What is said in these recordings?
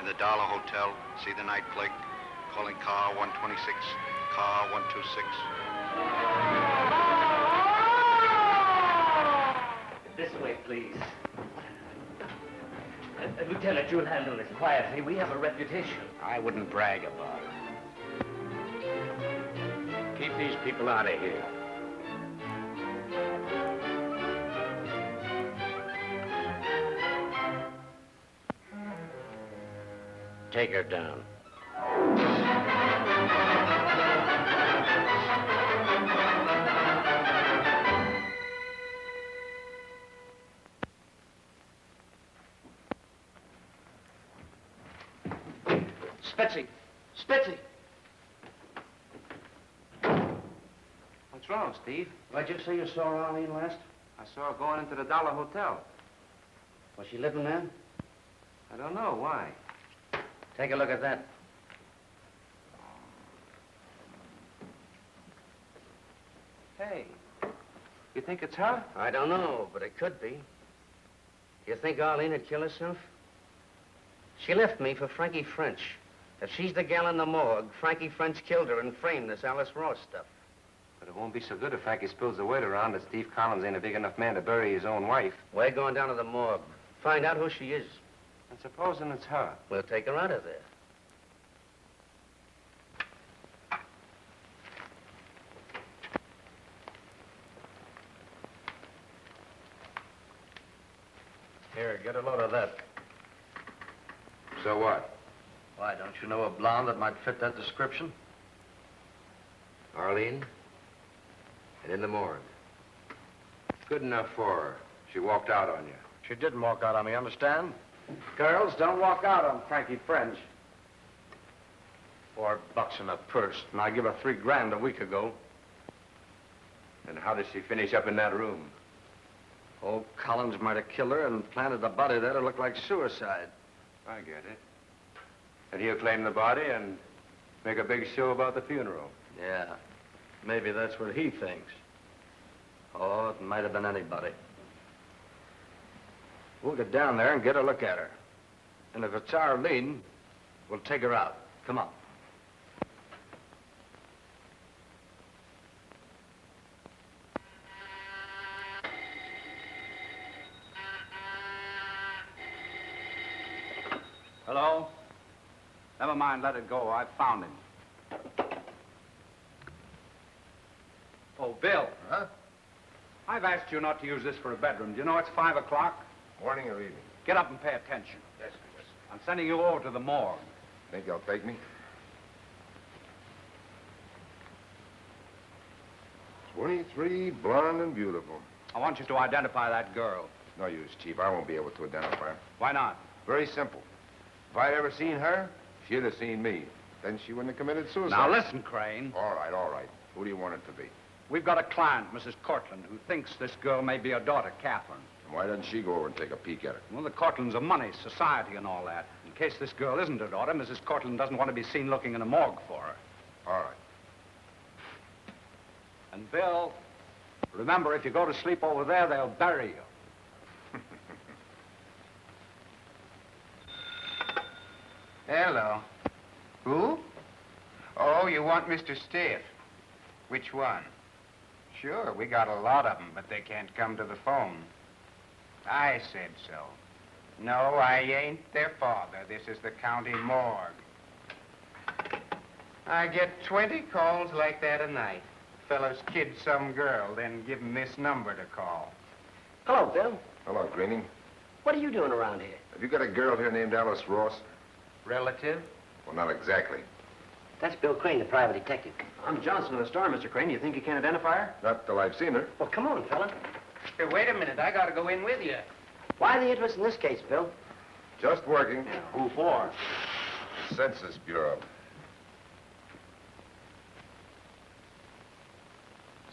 In the Dollar Hotel, see the night click. Calling car 126, car 126. This way, please. Lieutenant, you'll handle this quietly. We have a reputation. I wouldn't brag about it. Keep these people out of here. Take her down. Spetsy! Spetsy! What's wrong, Steve? What'd you say you saw Arlene last? I saw her going into the Dollar Hotel. Was she living there? I don't know. Why? Take a look at that. Hey, you think it's her? I don't know, but it could be. You think Arlene had killed herself? She left me for Frankie French. If she's the gal in the morgue, Frankie French killed her and framed this Alice Ross stuff. But it won't be so good if Frankie spills the word around that Steve Collins ain't a big enough man to bury his own wife. We're going down to the morgue. Find out who she is. And supposing it's her? We'll take her out of there. Here, get a load of that. So what? Why, don't you know a blonde that might fit that description? Arlene? And in the morgue. Good enough for her. She walked out on you. She didn't walk out on me, understand? Girls, don't walk out on Frankie French. $4 in a purse, and I give her $3 grand a week ago. And how did she finish up in that room? Old Collins might have killed her and planted the body there to look like suicide. I get it. And he'll claim the body and make a big show about the funeral. Yeah, maybe that's what he thinks. Oh, it might have been anybody. We'll get down there and get a look at her. And if it's Arlene, we'll take her out. Come on. Hello? Never mind, let it go. I found him. Oh, Bill. Huh? I've asked you not to use this for a bedroom. Do you know it's 5 o'clock? Morning or evening? Get up and pay attention. Yes, yes. I'm sending you over to the morgue. Think they'll take me? 23, blonde and beautiful. I want you to identify that girl. No use, Chief. I won't be able to identify her. Why not? Very simple. If I'd ever seen her, she'd have seen me. Then she wouldn't have committed suicide. Now listen, Crane. All right, all right. Who do you want it to be? We've got a client, Mrs. Cortland, who thinks this girl may be her daughter, Catherine. And why doesn't she go over and take a peek at her? Well, the Cortlands are money, society, and all that. In case this girl isn't her daughter, Mrs. Cortland doesn't want to be seen looking in a morgue for her. All right. And, Bill, remember, if you go to sleep over there, they'll bury you. Hello. Who? Oh, you want Mr. Stiff. Which one? Sure, we got a lot of them, but they can't come to the phone. I said so. No, I ain't their father. This is the county morgue. I get 20 calls like that a night. Fellows kid some girl, then give 'em this number to call. Hello, Bill. Hello, Greenie. What are you doing around here? Have you got a girl here named Alice Ross? Relative? Well, not exactly. That's Bill Crane, the private detective. I'm Johnson of the Star, Mr. Crane. You think you can't identify her? Not till I've seen her. Well, come on, fella. Here, wait a minute. I gotta go in with you. Why the interest in this case, Bill? Just working. Who for? Census Bureau.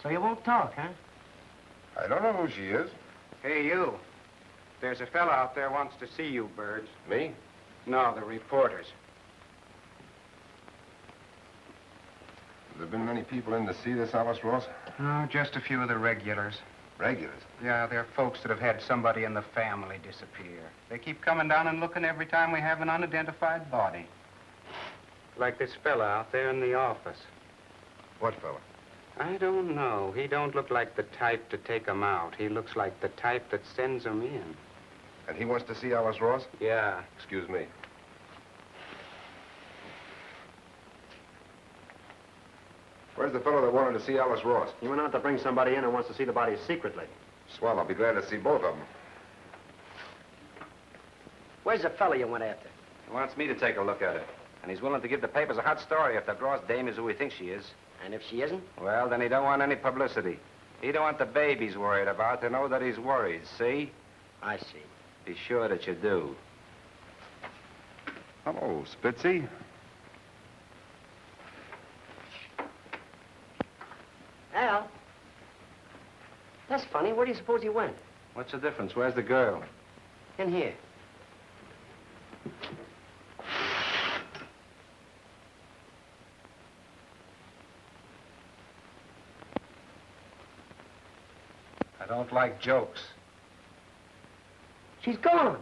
So you won't talk, huh? I don't know who she is. Hey, you. There's a fella out there wants to see you, Birds. Me? No, the reporters. Have there been many people in to see this Alice Ross? Oh, just a few of the regulars. Regulars? Yeah, they're folks that have had somebody in the family disappear. They keep coming down and looking every time we have an unidentified body. Like this fella out there in the office. What fella? I don't know. He don't look like the type to take 'em out. He looks like the type that sends 'em in. And he wants to see Alice Ross? Yeah. Excuse me. Where's the fellow that wanted to see Alice Ross? He went out to bring somebody in and wants to see the body secretly. Swell, I'll be glad to see both of them. Where's the fella you went after? He wants me to take a look at it. And he's willing to give the papers a hot story if that Ross dame is who he thinks she is. And if she isn't? Well, then he don't want any publicity. He don't want the babe he's worried about to know that he's worried, see? I see. Be sure that you do. Hello, Spitzy. Al. That's funny. Where do you suppose he went? What's the difference? Where's the girl? In here. I don't like jokes. She's gone.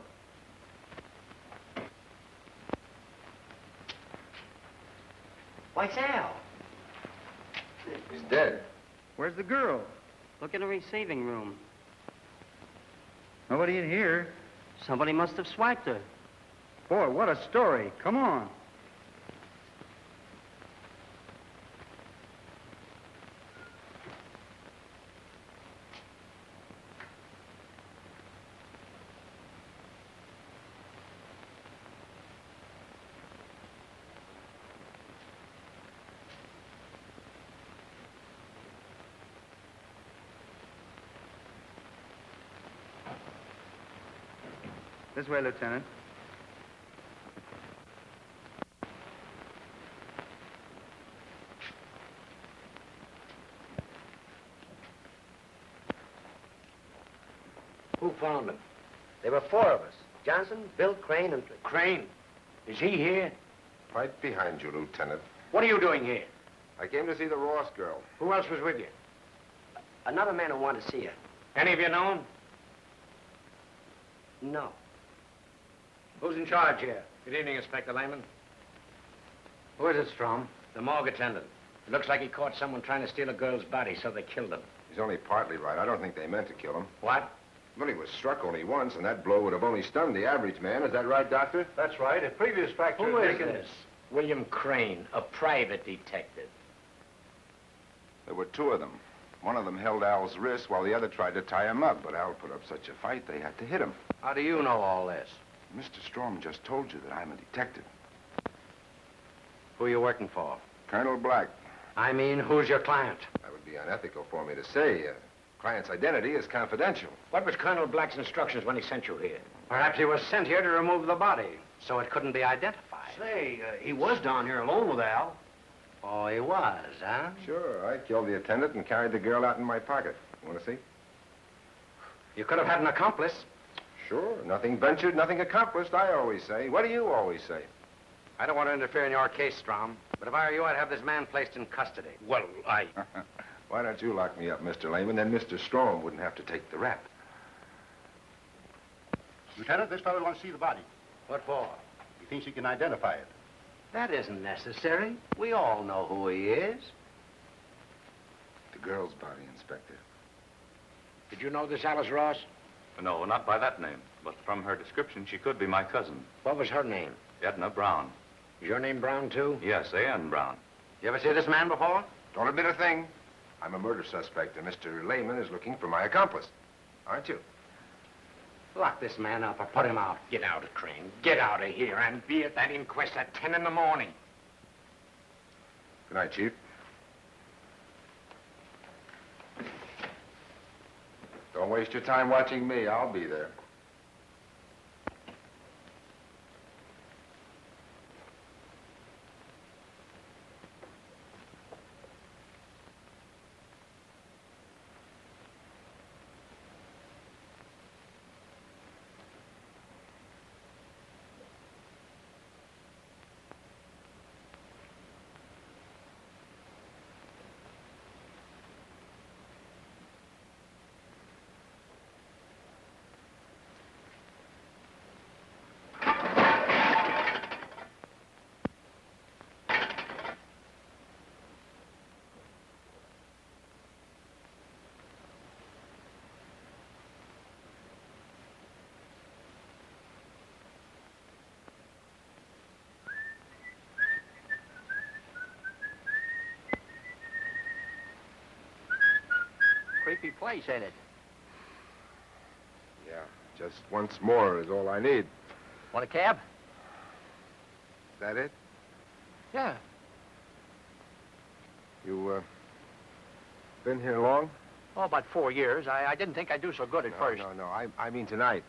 Why, it's Al. He's dead. Where's the girl? Look in the receiving room. Nobody in here. Somebody must have swiped her. Boy, what a story. Come on. This way, Lieutenant. Who found him? There were four of us. Johnson, Bill, Crane, and... Crane, is he here? Right behind you, Lieutenant. What are you doing here? I came to see the Ross girl. Who else was with you? Another man who wanted to see her. Any of you known? No. Who's in charge here? Good evening, Inspector Lehman. Who is it, Strom? The morgue attendant. It looks like he caught someone trying to steal a girl's body, so they killed him. He's only partly right. I don't think they meant to kill him. What? Well, he was struck only once, and that blow would have only stunned the average man. Is that right, Doctor? That's right. A previous fracture... Who is this? William Crane, a private detective. There were two of them. One of them held Al's wrist while the other tried to tie him up, but Al put up such a fight they had to hit him. How do you know all this? Mr. Strom just told you that I'm a detective. Who are you working for? Colonel Black. I mean, who's your client? That would be unethical for me to say. Client's identity is confidential. What was Colonel Black's instructions when he sent you here? Perhaps he was sent here to remove the body, so it couldn't be identified. Say, he was down here alone with Al. Oh, he was, huh? Sure, I killed the attendant and carried the girl out in my pocket. You want to see? You could have had an accomplice. Sure, nothing ventured, nothing accomplished, I always say. What do you always say? I don't want to interfere in your case, Strom, but if I were you, I'd have this man placed in custody. Well, Why don't you lock me up, Mr. Lehman? Then Mr. Strom wouldn't have to take the rap. Lieutenant, this fellow wants to see the body. What for? He thinks he can identify it. That isn't necessary. We all know who he is. The girl's body, Inspector. Did you know this Alice Ross? No, not by that name. But from her description, she could be my cousin, What was her name? Edna Brown. Is your name Brown, too? Yes, A.N. Brown. You ever see this man before? Don't admit a thing. I'm a murder suspect, and Mr. Lehman is looking for my accomplice. Aren't you? Lock this man up or put him out. Get out of Crane. Get out of here and be at that inquest at 10 in the morning. Good night, Chief. Don't waste your time watching me. I'll be there. place, ain't it? Yeah, just once more is all I need. Want a cab? Is that it? Yeah. You, been here long? Oh, about 4 years. I didn't think I'd do so good at first. No, I mean tonight.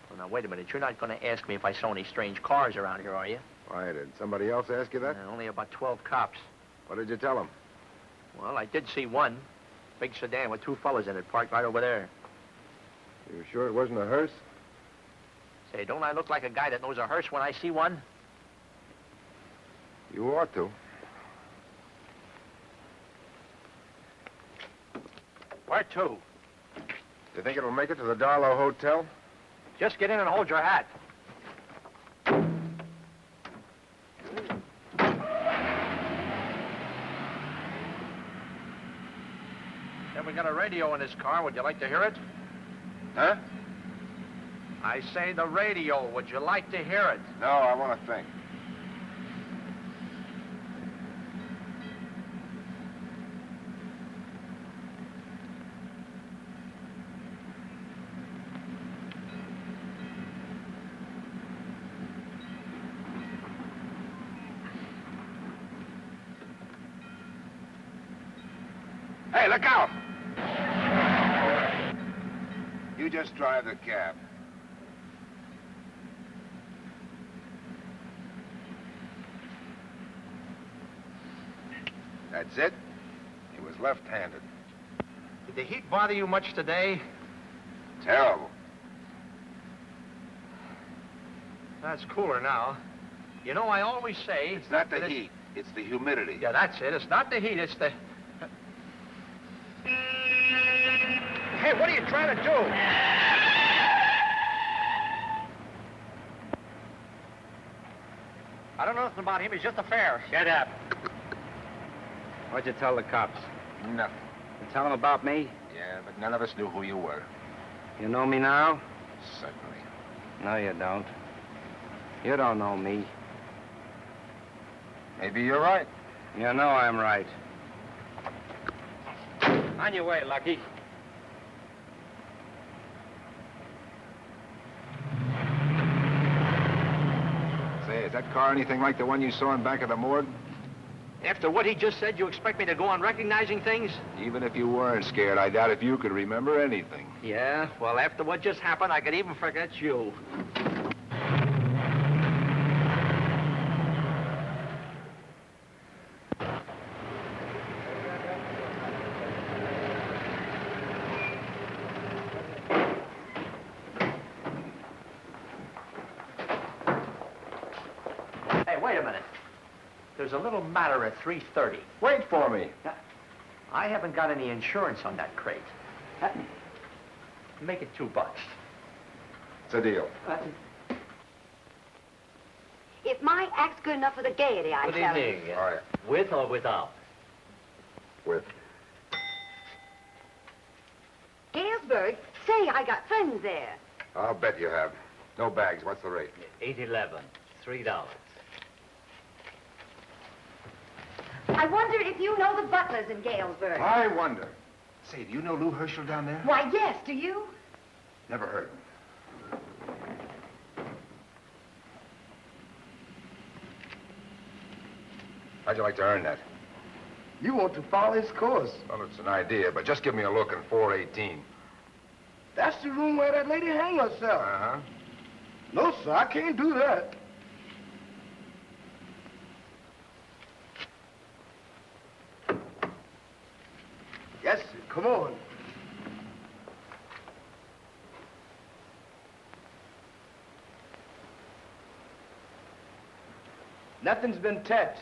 Well, now, wait a minute. You're not going to ask me if I saw any strange cars around here, are you? Why, did somebody else ask you that? Only about 12 cops. What did you tell them? Well, I did see one. Big sedan with 2 fellas in it, parked right over there. You sure it wasn't a hearse? Say, don't I look like a guy that knows a hearse when I see one? You ought to. Where to? You think it'll make it to the Darlow Hotel? Just get in and hold your hat. Then we got a radio in this car. Would you like to hear it? Huh? I say the radio. Would you like to hear it? No, I want to think. Hey, look out! You just drive the cab. That's it. He was left-handed. Did the heat bother you much today? Terrible. That's cooler now. You know, I always say... It's not the heat. It's the humidity. Yeah, that's it. It's not the heat, it's the... Hey, what are you trying to do? I don't know nothing about him. He's just a fare. Shut up. What'd you tell the cops? Nothing. You tell them about me? Yeah, but none of us knew who you were. You know me now? Certainly. No, you don't. You don't know me. Maybe you're right. You know I'm right. On your way, Lucky. Say, is that car anything like the one you saw in back of the morgue? After what he just said, you expect me to go on recognizing things? Even if you weren't scared, I doubt if you could remember anything. Yeah, well, after what just happened, I could even forget you. Hey, wait a minute. There's a little matter at 3:30. Wait for me. I haven't got any insurance on that crate. Make it $2. It's a deal. Is my act good enough for the Gaiety, I tell you? All right. With or without? With. Galesburg? Say, I got friends there. I'll bet you have. No bags. What's the rate? $8.11. $3. I wonder if you know the butlers in Galesburg. I wonder. Say, do you know Lou Herschel down there? Why, yes, do you? Never heard of him. How'd you like to earn that? You want to follow his course. Well, it's an idea, but just give me a look in 418. That's the room where that lady hang herself. Uh-huh. No, sir, I can't do that. Yes, sir. Come on. Nothing's been touched.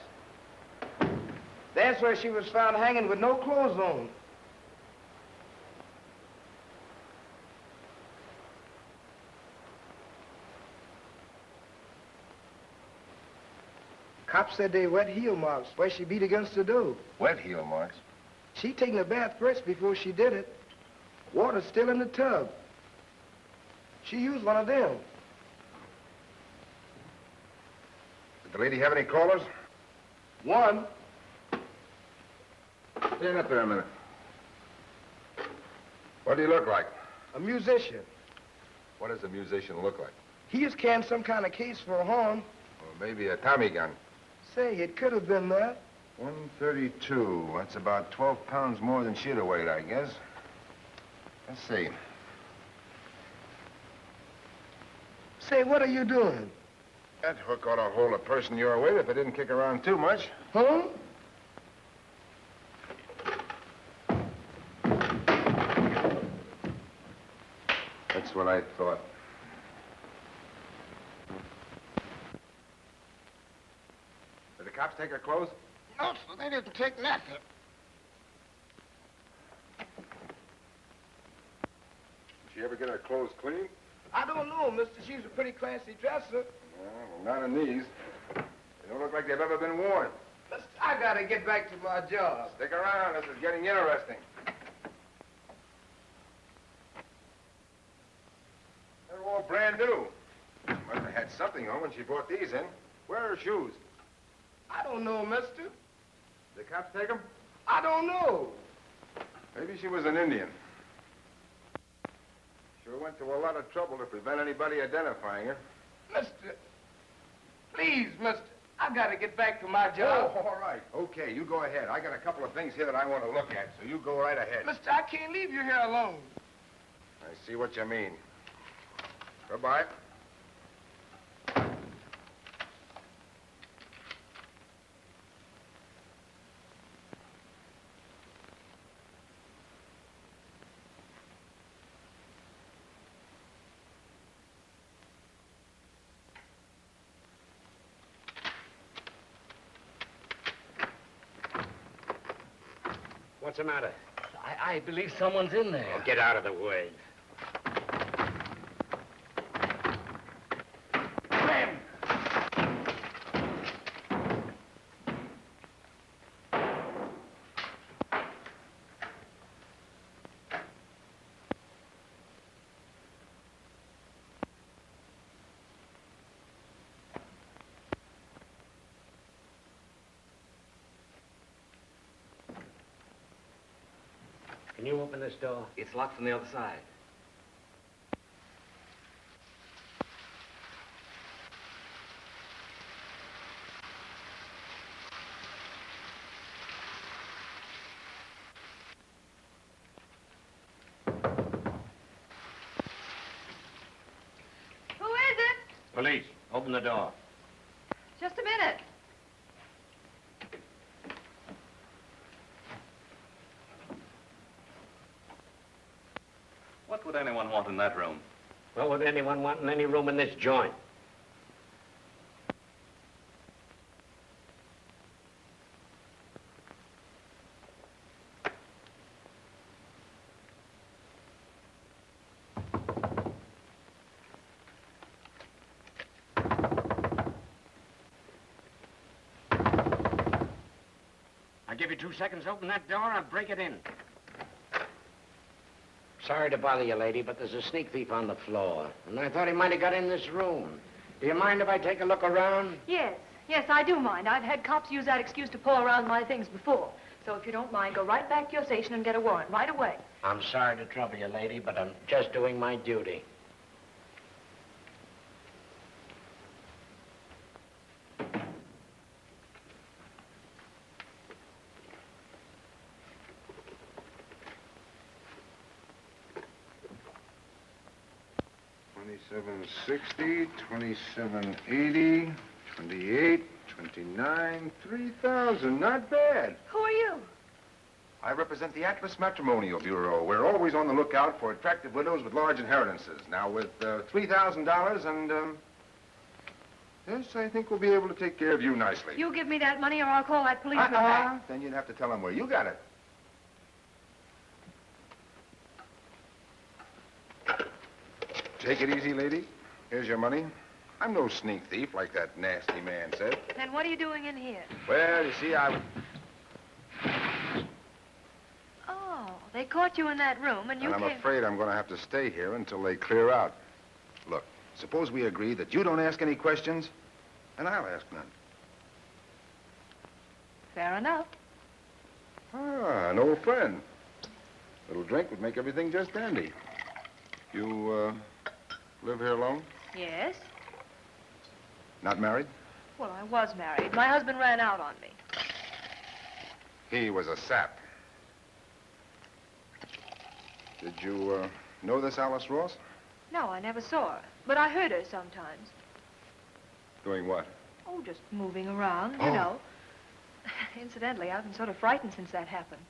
That's where she was found hanging with no clothes on. Cops said they wet heel marks where she beat against the door. Wet heel marks? She taken a bath first before she did it. Water's still in the tub. She used one of them. Did the lady have any callers? One. Stand up there a minute. What do you look like? A musician. What does a musician look like? He is carrying some kind of case for a horn. Well, maybe a Tommy gun. Say, it could have been that. 132. That's about 12 pounds more than she'd have weighed, I guess. Let's see. Say, what are you doing? That hook ought to hold a person your weight if it didn't kick around too much. Huh? That's what I thought. Did the cops take her clothes? No, sir, they didn't take nothing. Did she ever get her clothes clean? I don't know, mister. She's a pretty classy dresser. Well, not in these. They don't look like they've ever been worn. Mister, I gotta get back to my job. Stick around. This is getting interesting. They're all brand new. She must have had something on when she brought these in. Where are her shoes? I don't know, mister. Did the cops take them? I don't know. Maybe she was an Indian. Sure went to a lot of trouble to prevent anybody identifying her. Mister, please, mister. I gotta get back to my job. Oh, all right. Okay, you go ahead. I got a couple of things here that I want to look at, so you go right ahead. Mister, I can't leave you here alone. I see what you mean. Goodbye. What's the matter? I believe someone's in there. Oh, get out of the way. Can you open this door? It's locked from the other side. Who is it? Police, open the door. Just a minute. What would anyone want in that room? What would anyone want in any room in this joint? I'll give you 2 seconds to open that door, I'll break it in. Sorry to bother you, lady, but there's a sneak thief on the floor. And I thought he might have got in this room. Do you mind if I take a look around? Yes, I do mind. I've had cops use that excuse to pull around my things before. So if you don't mind, go right back to your station and get a warrant right away. I'm sorry to trouble you, lady, but I'm just doing my duty. $27.60, $27.80, $28, $29, $3,000. Not bad. Who are you? I represent the Atlas Matrimonial Bureau. We're always on the lookout for attractive widows with large inheritances. Now, with $3,000 and, yes, I think we'll be able to take care of you nicely. You give me that money or I'll call that policeman back. Then you'd have to tell him where you got it. Take it easy, lady. Here's your money. I'm no sneak thief like that nasty man said. Then what are you doing in here? Well, you see, Oh, they caught you in that room and you I'm came... afraid I'm going to have to stay here until they clear out. Look, suppose we agree that you don't ask any questions, and I'll ask none. Fair enough. Ah, an old friend. Little drink would make everything just dandy. You, live here alone? Yes? Not married? Well, I was married. My husband ran out on me. He was a sap. Did you, know this Alice Ross? No, I never saw her. But I heard her sometimes. Doing what? Oh, just moving around, Oh. you know. Incidentally, I've been sort of frightened since that happened.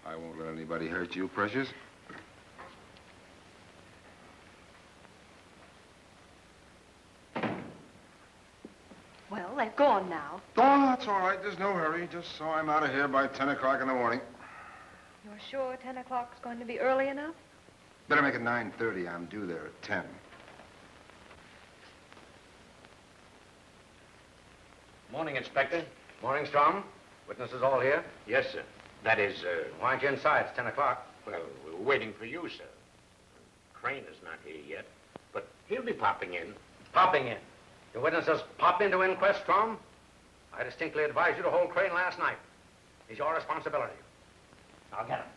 I won't let anybody hurt you, Precious. Well, they've gone now. Oh, that's all right. There's no hurry. Just so I'm out of here by 10 o'clock in the morning. You're sure 10 o'clock's going to be early enough? Better make it 9:30. I'm due there at 10. Morning, Inspector. Morning, Strom. Witnesses all here? Yes, sir. That is, Why aren't you inside? It's 10 o'clock. well, we're waiting for you, sir. Crane is not here yet, but he'll be popping in. Popping in. Your witnesses pop into inquest, Strom? I distinctly advised you to hold Crane last night. He's your responsibility. I'll get him.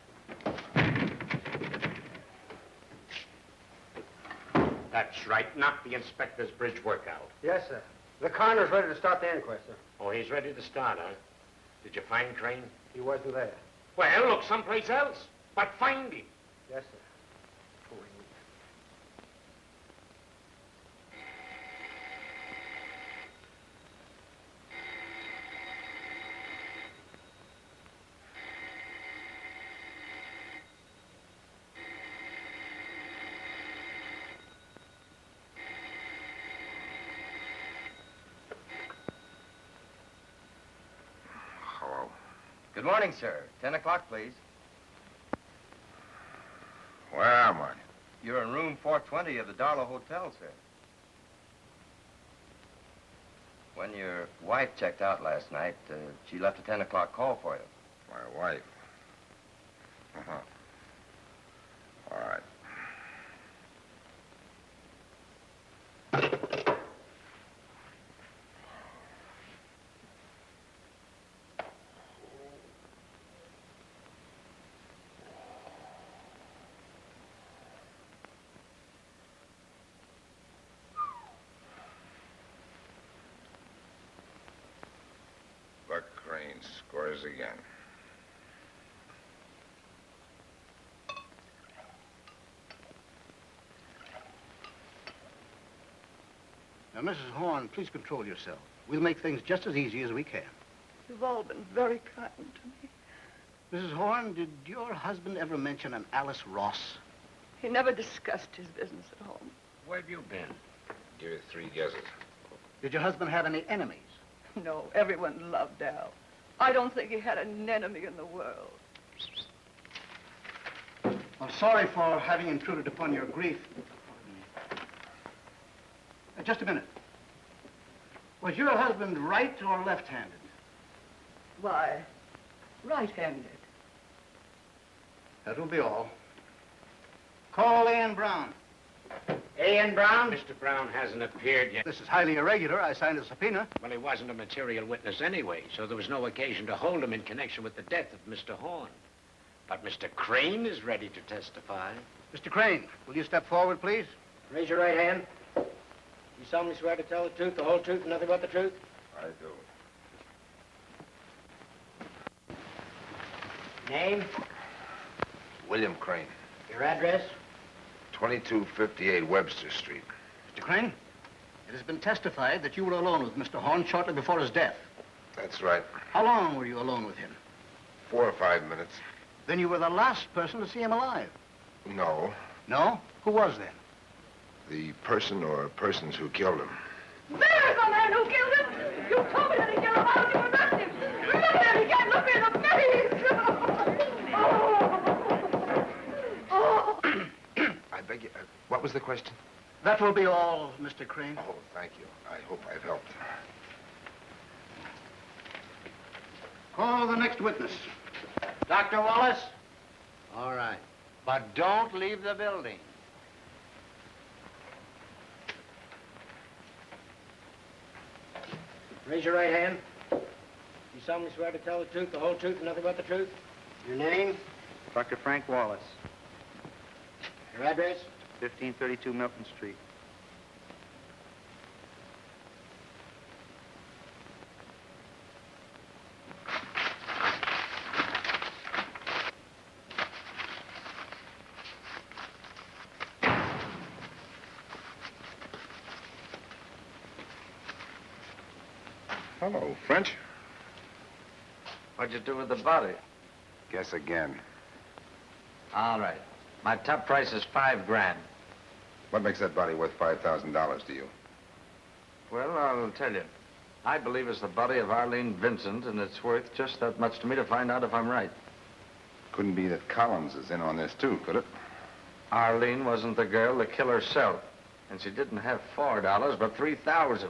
That's right. Knock the inspector's bridge work out. Yes, sir. The coroner's ready to start the inquest, sir. Oh, he's ready to start, huh? Did you find Crane? He wasn't there. Well, look someplace else. But find him. Yes, sir. Hello. Good morning, sir. 10 o'clock, please. Where am I? You're in room 420 of the Darlow Hotel, sir. When your wife checked out last night, she left a 10 o'clock call for you. My wife. Uh-huh. All right. Buck Crane scores again. Now, Mrs. Horn, please control yourself. We'll make things just as easy as we can. You've all been very kind to me. Mrs. Horn, did your husband ever mention an Alice Ross? He never discussed his business at home. Where have you been? Give you 3 guesses. Did your husband have any enemies? No, everyone loved Al. I don't think he had an enemy in the world. I'm sorry for having intruded upon your grief. Just a minute. Was your husband right or left-handed? Why, right-handed. That will be all. Call A.N. Brown. A.N. Brown? Mr. Brown hasn't appeared yet. This is highly irregular. I signed a subpoena. Well, he wasn't a material witness anyway, so there was no occasion to hold him in connection with the death of Mr. Horn. But Mr. Crane is ready to testify. Mr. Crane, will you step forward, please? Raise your right hand. You solemnly swear to tell the truth, the whole truth, and nothing but the truth? I do. Name? William Crane. Your address? 2258 Webster Street. Mr. Crane, it has been testified that you were alone with Mr. Horn shortly before his death. That's right. How long were you alone with him? 4 or 5 minutes. Then you were the last person to see him alive. No. No? Who was then? The person or persons who killed him. There's the man who killed him! You told me that he killed him. Why don't you arrest him? Look at him! He can't look in the face! Oh! I beg you, what was the question? That will be all, Mr. Crane. Oh, thank you. I hope I've helped. Call the next witness. Dr. Wallace? All right. But don't leave the building. Raise your right hand. You solemnly swear to tell the truth, the whole truth, and nothing but the truth? Your name? Dr. Frank Wallace. Your address? 1532 Milton Street. Hello, French. What'd you do with the body? Guess again. All right. My top price is $5 grand. What makes that body worth $5,000 to you? Well, I'll tell you. I believe it's the body of Arlene Vincent, and it's worth just that much to me to find out if I'm right. Couldn't be that Collins is in on this, too, could it? Arlene wasn't the girl to kill herself, and she didn't have $4, but 3,000.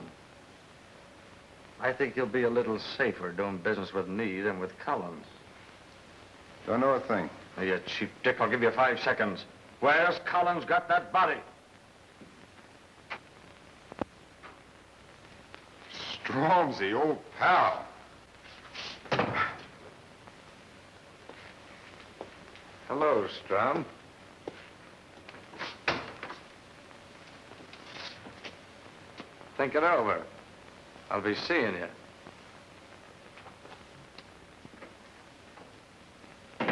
I think you'll be a little safer doing business with me than with Collins. Don't know a thing. Now, you cheap dick, I'll give you 5 seconds. Where's Collins got that body? Stromsy, old pal. Hello, Strom. Think it over. I'll be seeing you.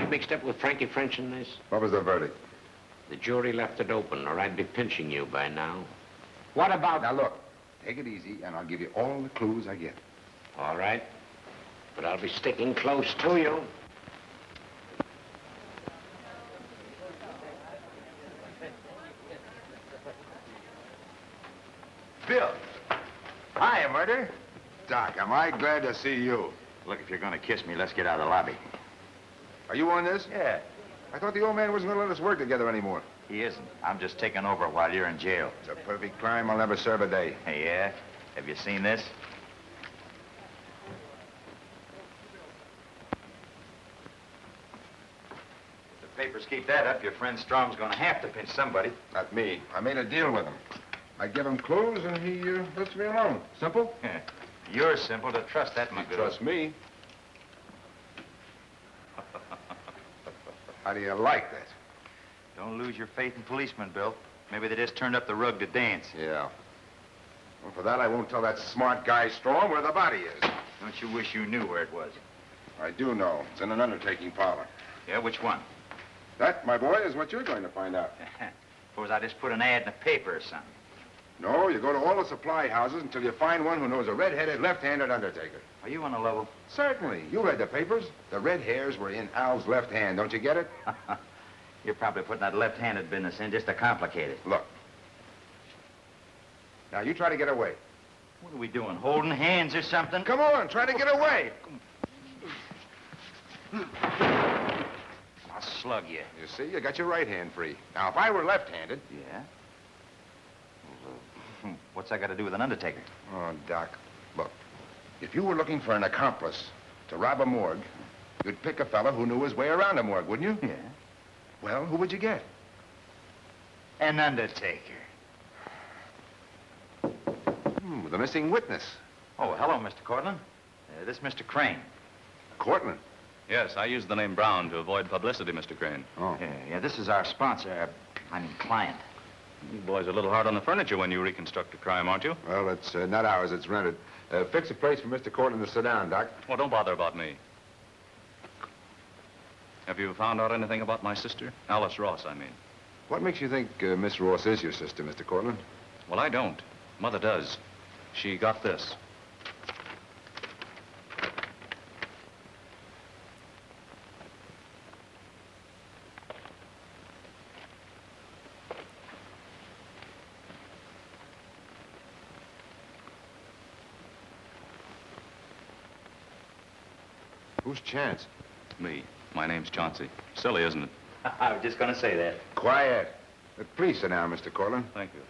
You mixed up with Frankie French in this? What was the verdict? The jury left it open, or I'd be pinching you by now. What about... Now, look. Take it easy, and I'll give you all the clues I get. All right. But I'll be sticking close to you. Bill. Hiya, Murder. Doc, am I glad to see you. Look, if you're gonna kiss me, let's get out of the lobby. Are you on this? Yeah. I thought the old man wasn't going to let us work together anymore. He isn't. I'm just taking over while you're in jail. It's a perfect crime. I'll never serve a day. Hey, yeah? Have you seen this? If the papers keep that up, your friend Strom's gonna have to pinch somebody. Not me. I made a deal with him. I give him clues, and he lets me alone. Simple? Yeah. You're simple to trust that, my good. Trust me. How do you like that? Don't lose your faith in policemen, Bill. Maybe they just turned up the rug to dance. Yeah. Well, for that, I won't tell that smart guy Strom where the body is. Don't you wish you knew where it was? I do know. It's in an undertaking parlor. Yeah, which one? That, my boy, is what you're going to find out. Suppose I just put an ad in the paper or something. No, you go to all the supply houses until you find one who knows a red-headed, left-handed undertaker. Are you on the level? Certainly. You read the papers. The red hairs were in Al's left hand. Don't you get it? You're probably putting that left-handed business in just to complicate it. Look. Now, you try to get away. What are we doing, holding hands or something? Come on, try to get away. I'll slug you. You see, you got your right hand free. Now, if I were left-handed... Yeah? What's that got to do with an undertaker? Oh, Doc, look. If you were looking for an accomplice to rob a morgue, you'd pick a fella who knew his way around a morgue, wouldn't you? Yeah. Well, who would you get? An undertaker. The missing witness. Oh, hello, Mr. Cortland. This is Mr. Crane. Cortland? Yes, I used the name Brown to avoid publicity, Mr. Crane. Oh. Yeah, this is our sponsor. Client. You boys are a little hard on the furniture when you reconstruct a crime, aren't you? Well, it's not ours. It's rented. Fix a place for Mr. Cortland to sit down, Doc. Well, don't bother about me. Have you found out anything about my sister? Alice Ross, I mean. What makes you think Miss Ross is your sister, Mr. Cortland? Well, I don't. Mother does. She got this. Who's Chance? Me. My name's Chauncey. Silly, isn't it? I was just going to say that. Quiet. Please sit down, Mr. Cortland. Thank you.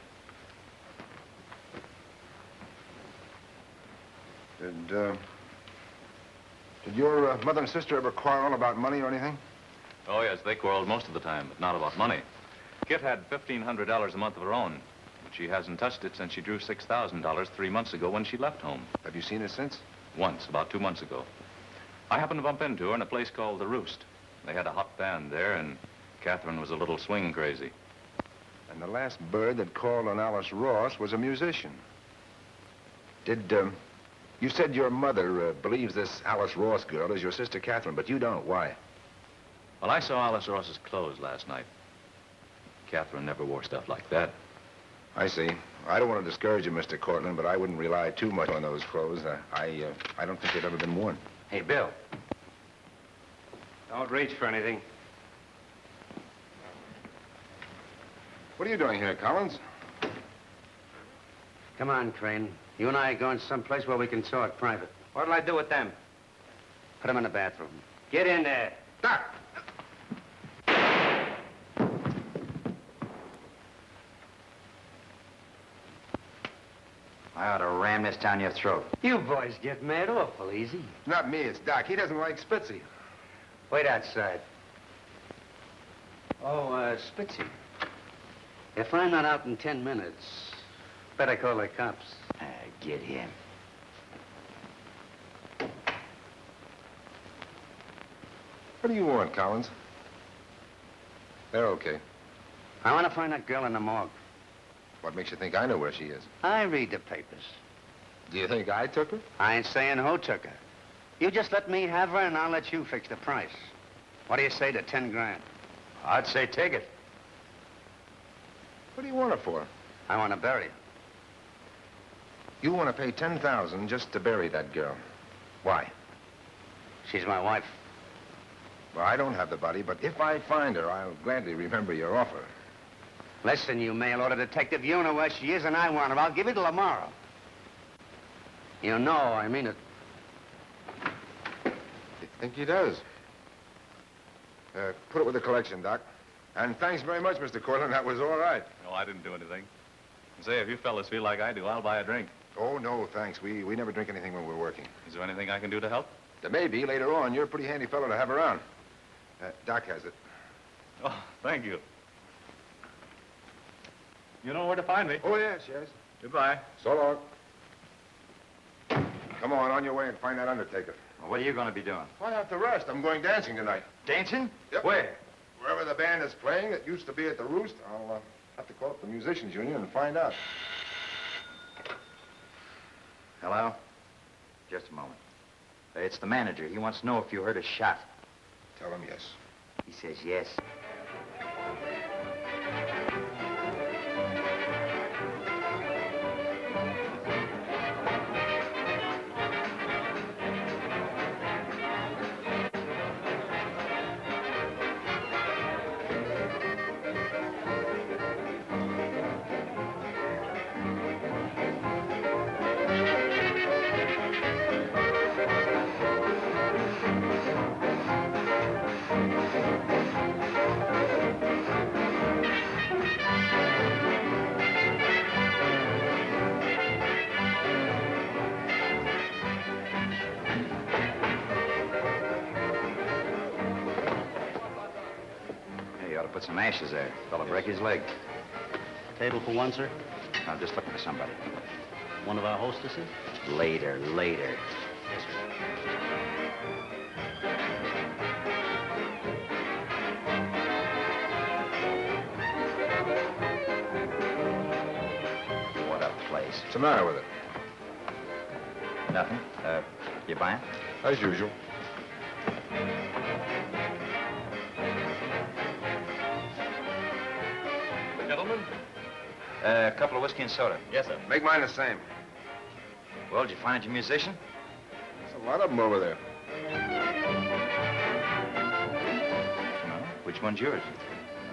Did your mother and sister ever quarrel about money or anything? Oh, yes, they quarreled most of the time, but not about money. Kit had $1,500 a month of her own, but she hasn't touched it since she drew $6,000 3 months ago when she left home. Have you seen her since? Once, about 2 months ago. I happened to bump into her in a place called The Roost. They had a hot band there, and Catherine was a little swing crazy. And the last bird that called on Alice Ross was a musician. You said your mother believes this Alice Ross girl is your sister Catherine, but you don't. Why? Well, I saw Alice Ross's clothes last night. Catherine never wore stuff like that. I see. I don't want to discourage you, Mr. Cortland, but I wouldn't rely too much on those clothes. I don't think they've ever been worn. Hey, Bill. Don't reach for anything. What are you doing here, Collins? Come on, Crane. You and I are going someplace where we can talk private. What'll I do with them? Put them in the bathroom. Get in there. Doc! I ought to ram this down your throat. You boys get mad awful easy. Not me, it's Doc. He doesn't like Spitzy. Wait outside. Oh, Spitzy. If I'm not out in 10 minutes, better call the cops. Get him. What do you want, Collins? They're okay. I want to find that girl in the morgue. What makes you think I know where she is? I read the papers. Do you think I took her? I ain't saying who took her. You just let me have her, and I'll let you fix the price. What do you say to 10 grand? I'd say take it. What do you want her for? I want to bury her. You want to pay $10,000 just to bury that girl. Why? She's my wife. Well, I don't have the body, but if I find her, I'll gladly remember your offer. Listen, you mail-order detective, you know where she is, and I want her. I'll give you till tomorrow. You know I mean it. I think he does. Put it with the collection, Doc. And thanks very much, Mr. Cortland. That was all right. No, I didn't do anything. Say, if you fellas feel like I do, I'll buy a drink. Oh, no, thanks. We never drink anything when we're working. Is there anything I can do to help? There may be later on. You're a pretty handy fellow to have around. Doc has it. Oh, thank you. You know where to find me. Oh, yes, yes. Goodbye. So long. Come on your way and find that undertaker. Well, what are you going to be doing? I have to rest. I'm going dancing tonight. Dancing? Yep. Where? Wherever the band is playing that used to be at the Roost, I'll have to call up the Musicians Union and find out. Hello? Just a moment. It's the manager. He wants to know if you heard a shot. Tell him yes. He says yes. Put some ashes there. Fella break his leg. Table for one, sir? I'm just looking for somebody. One of our hostesses? Later. Yes, sir. What a place. What's the matter with it? Nothing. You buying? As usual. Gentlemen? A couple of whiskey and soda. Yes, sir. Make mine the same. Well, did you find your musician? There's a lot of them over there. No. Which one's yours?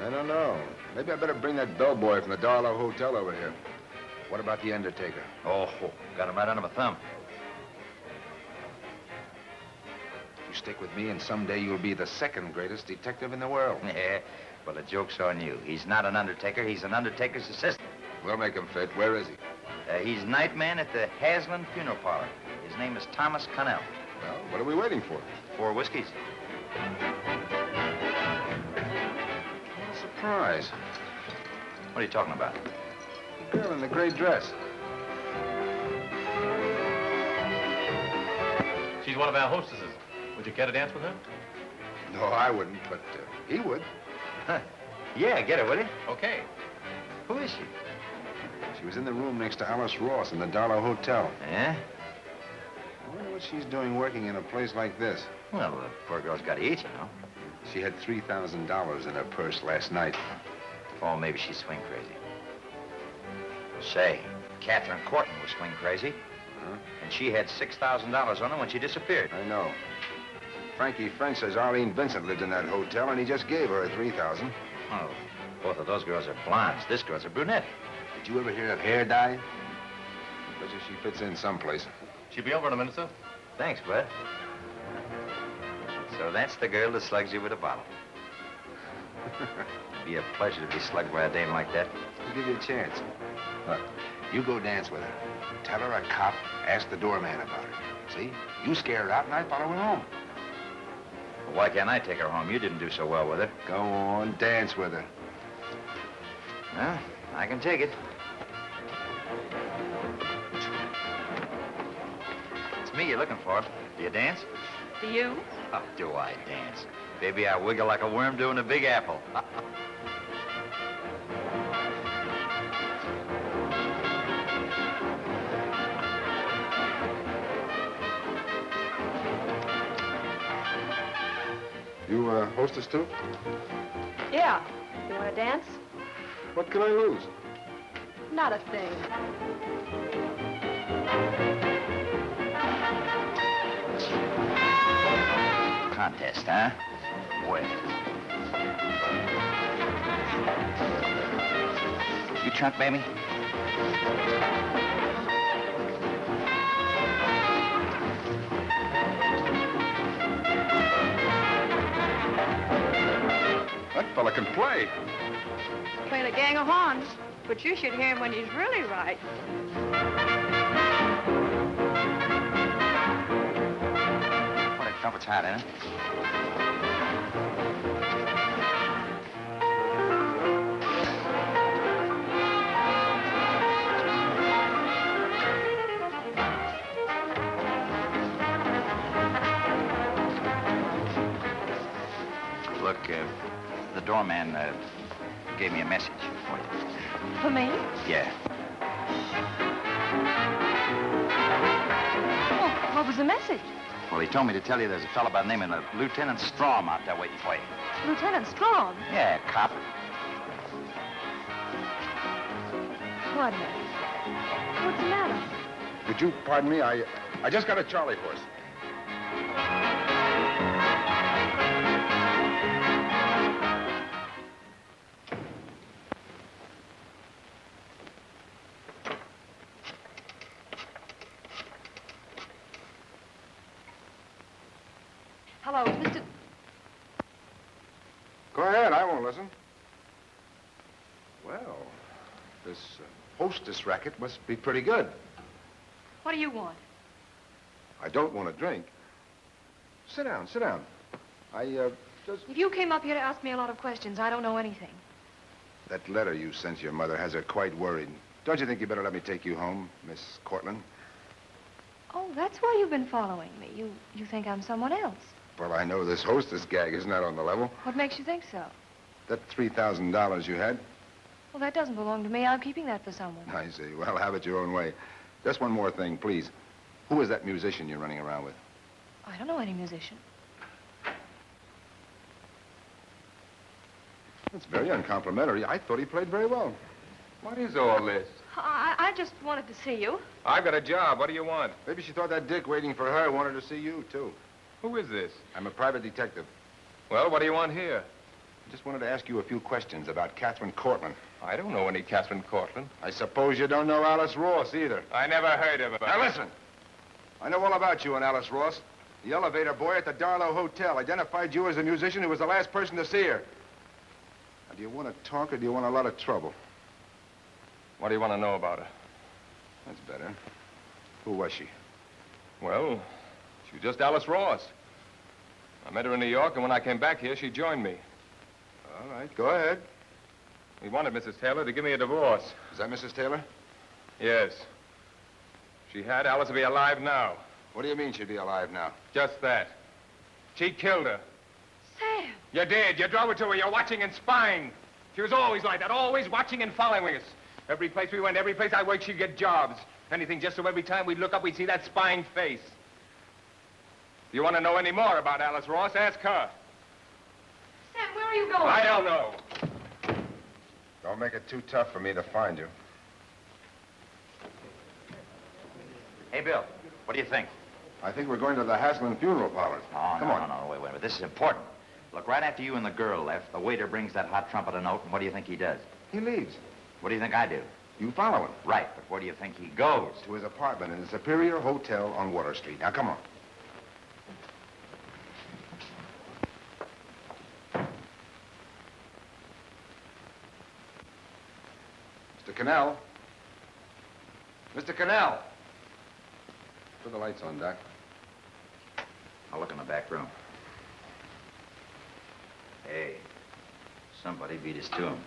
I don't know. Maybe I better bring that bellboy from the Darlow Hotel over here. What about the undertaker? Oh, got him right under my thumb. You stick with me, and someday you'll be the second greatest detective in the world. Yeah, well, the joke's on you. He's not an undertaker. He's an undertaker's assistant. We'll make him fit. Where is he? He's night man at the Haslam Funeral Parlor. His name is Thomas Connell. Well, what are we waiting for? 4 whiskeys. Surprise. What are you talking about? The girl in the gray dress. She's one of our hostesses. Would you care to dance with her? No, I wouldn't, but he would. Yeah, get her, will you? Okay. Who is she? She was in the room next to Alice Ross in the Darlow Hotel. Yeah? I wonder what she's doing working in a place like this. Well, the poor girl's got to eat, you know. She had $3,000 in her purse last night. Oh, maybe she's swing crazy. Say, Catherine Courtney was swing crazy. Huh? And she had $6,000 on her when she disappeared. I know. Frankie French says Arlene Vincent lived in that hotel, and he just gave her $3,000. Oh, both of those girls are blondes. This girl's a brunette. Did you ever hear of hair dye? I bet you she fits in someplace. She'll be over in a minute, sir. Thanks, Bud. So that's the girl that slugs you with a bottle. It'd be a pleasure to be slugged by a dame like that. I'll give you a chance. Look, you go dance with her. Tell her a cop asked the doorman about her. See? You scare her out, and I follow her home. Well, why can't I take her home? You didn't do so well with her. Go on, dance with her. Well, I can take it. It's me you're looking for. Do you dance? Do you? Oh, do I dance? Baby, I wiggle like a worm doing a big apple. You, hostess too? Yeah. You want to dance? What can I lose? Not a thing. Contest, huh? Well. You trunk, baby? That fella can play. Playing a gang of horns. But you should hear him when he's really right. What a trumpet's hot, isn't it? Look, the doorman gave me a message for you. For me? Yeah. Oh, what was the message? Well, he told me to tell you there's a fellow by the name of Lieutenant Strom out there waiting for you. Lieutenant Strong? Yeah, cop. What? What's the matter? Would you pardon me? I just got a Charlie horse. Hello, Mr. Go ahead, I won't listen. Well, this hostess racket must be pretty good. What do you want? I don't want a drink. Sit down, sit down. I, just... If you came up here to ask me a lot of questions, I don't know anything. That letter you sent your mother has her quite worried. Don't you think you better let me take you home, Miss Cortland? Oh, that's why you've been following me. You think I'm someone else. Well, I know this hostess gag is not on the level. What makes you think so? That $3,000 you had? Well, that doesn't belong to me. I'm keeping that for someone. I see. Well, have it your own way. Just one more thing, please. Who is that musician you're running around with? I don't know any musician. That's very uncomplimentary. I thought he played very well. What is all this? I just wanted to see you. I've got a job. What do you want? Maybe she thought that dick waiting for her wanted to see you, too. Who is this? I'm a private detective. Well, what do you want here? I just wanted to ask you a few questions about Catherine Cortland. I don't know any Catherine Cortland. I suppose you don't know Alice Ross, either. I never heard of her. Now, listen. I know all about you and Alice Ross. The elevator boy at the Darlow Hotel identified you as the musician who was the last person to see her. Now, do you want to talk or do you want a lot of trouble? What do you want to know about her? That's better. Who was she? Well, she was just Alice Ross. I met her in New York, and when I came back here, she joined me. All right, go ahead. We wanted Mrs. Taylor to give me a divorce. Is that Mrs. Taylor? Yes. She had Alice to be alive now. What do you mean she'd be alive now? Just that. She killed her. Sam! You did. You drove her to her. You're watching and spying. She was always like that, always watching and following us. Every place we went, every place I worked, she'd get jobs. Anything just so every time we'd look up, we'd see that spying face. If you want to know any more about Alice Ross, ask her. Sam, where are you going? I don't know. Don't make it too tough for me to find you. Hey, Bill, what do you think? I think we're going to the Haslin funeral parlor. Oh, Come no, on. no, wait a minute. This is important. Look, right after you and the girl left, the waiter brings that hot trumpeter note, and what do you think he does? He leaves. What do you think I do? You follow him. Right, but where do you think he goes? To his apartment in the Superior Hotel on Water Street. Now, come on. Mr. Cannell. Mr. Cannell. Put the lights on, Doc. I'll look in the back room. Hey, somebody beat us to him.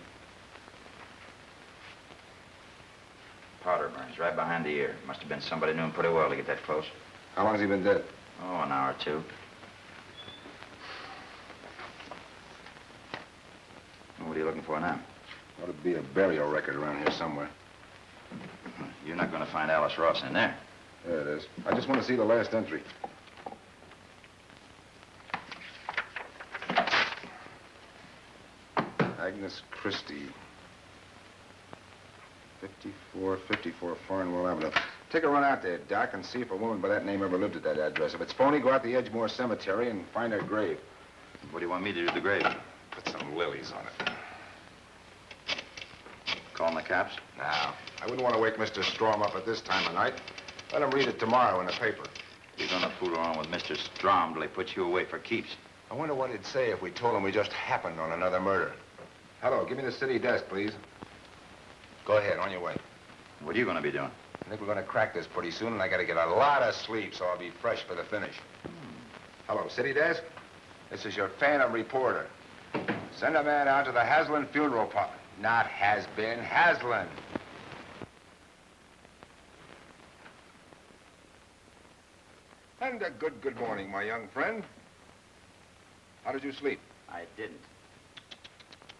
Powder burns right behind the ear. Must have been somebody knew him pretty well to get that close. How long has he been dead? Oh, an hour or two. What are you looking for now? Ought to be a burial record around here somewhere. You're not going to find Alice Ross in there. There it is. I just want to see the last entry. Agnes Christie. 5454 Farnwell Avenue. Take a run out there, Doc, and see if a woman by that name ever lived at that address. If it's phony, go out the Edgemore Cemetery and find her grave. What do you want me to do to the grave? Put some lilies on it. Calling the cops? No. I wouldn't want to wake Mr. Strom up at this time of night. Let him read it tomorrow in the paper. You're going to fool around with Mr. Strom till he puts you away for keeps. I wonder what he'd say if we told him we just happened on another murder. Hello, give me the city desk, please. Go ahead, on your way. What are you going to be doing? I think we're going to crack this pretty soon, and I got to get a lot of sleep so I'll be fresh for the finish. Hello, city desk? This is your phantom reporter. Send a man out to the Haslin funeral parlor. Not has-been, Haslin. And a good morning, my young friend. How did you sleep? I didn't.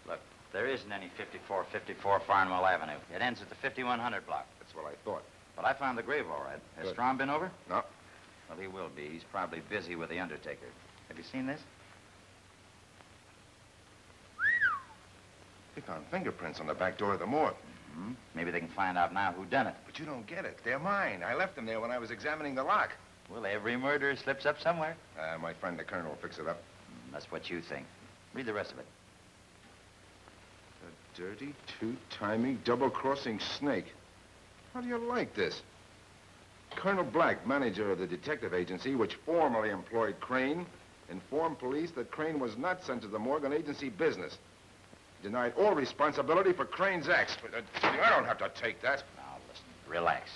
Look, there isn't any 5454 Farnwell Avenue. It ends at the 5100 block. That's what I thought. But I found the grave all right. Has Good. Strom been over? No. Well, he will be. He's probably busy with the undertaker. Have you seen this? They found fingerprints on the back door of the morgue. Mm-hmm. Maybe they can find out now who done it. But you don't get it. They're mine. I left them there when I was examining the lock. Well, every murderer slips up somewhere. My friend the colonel will fix it up. That's what you think. Read the rest of it. A dirty, two-timing, double-crossing snake. How do you like this? Colonel Black, manager of the detective agency, which formerly employed Crane, informed police that Crane was not sent to the morgue on agency business. Denied all responsibility for Crane's acts. I don't have to take that. Now, listen, relax.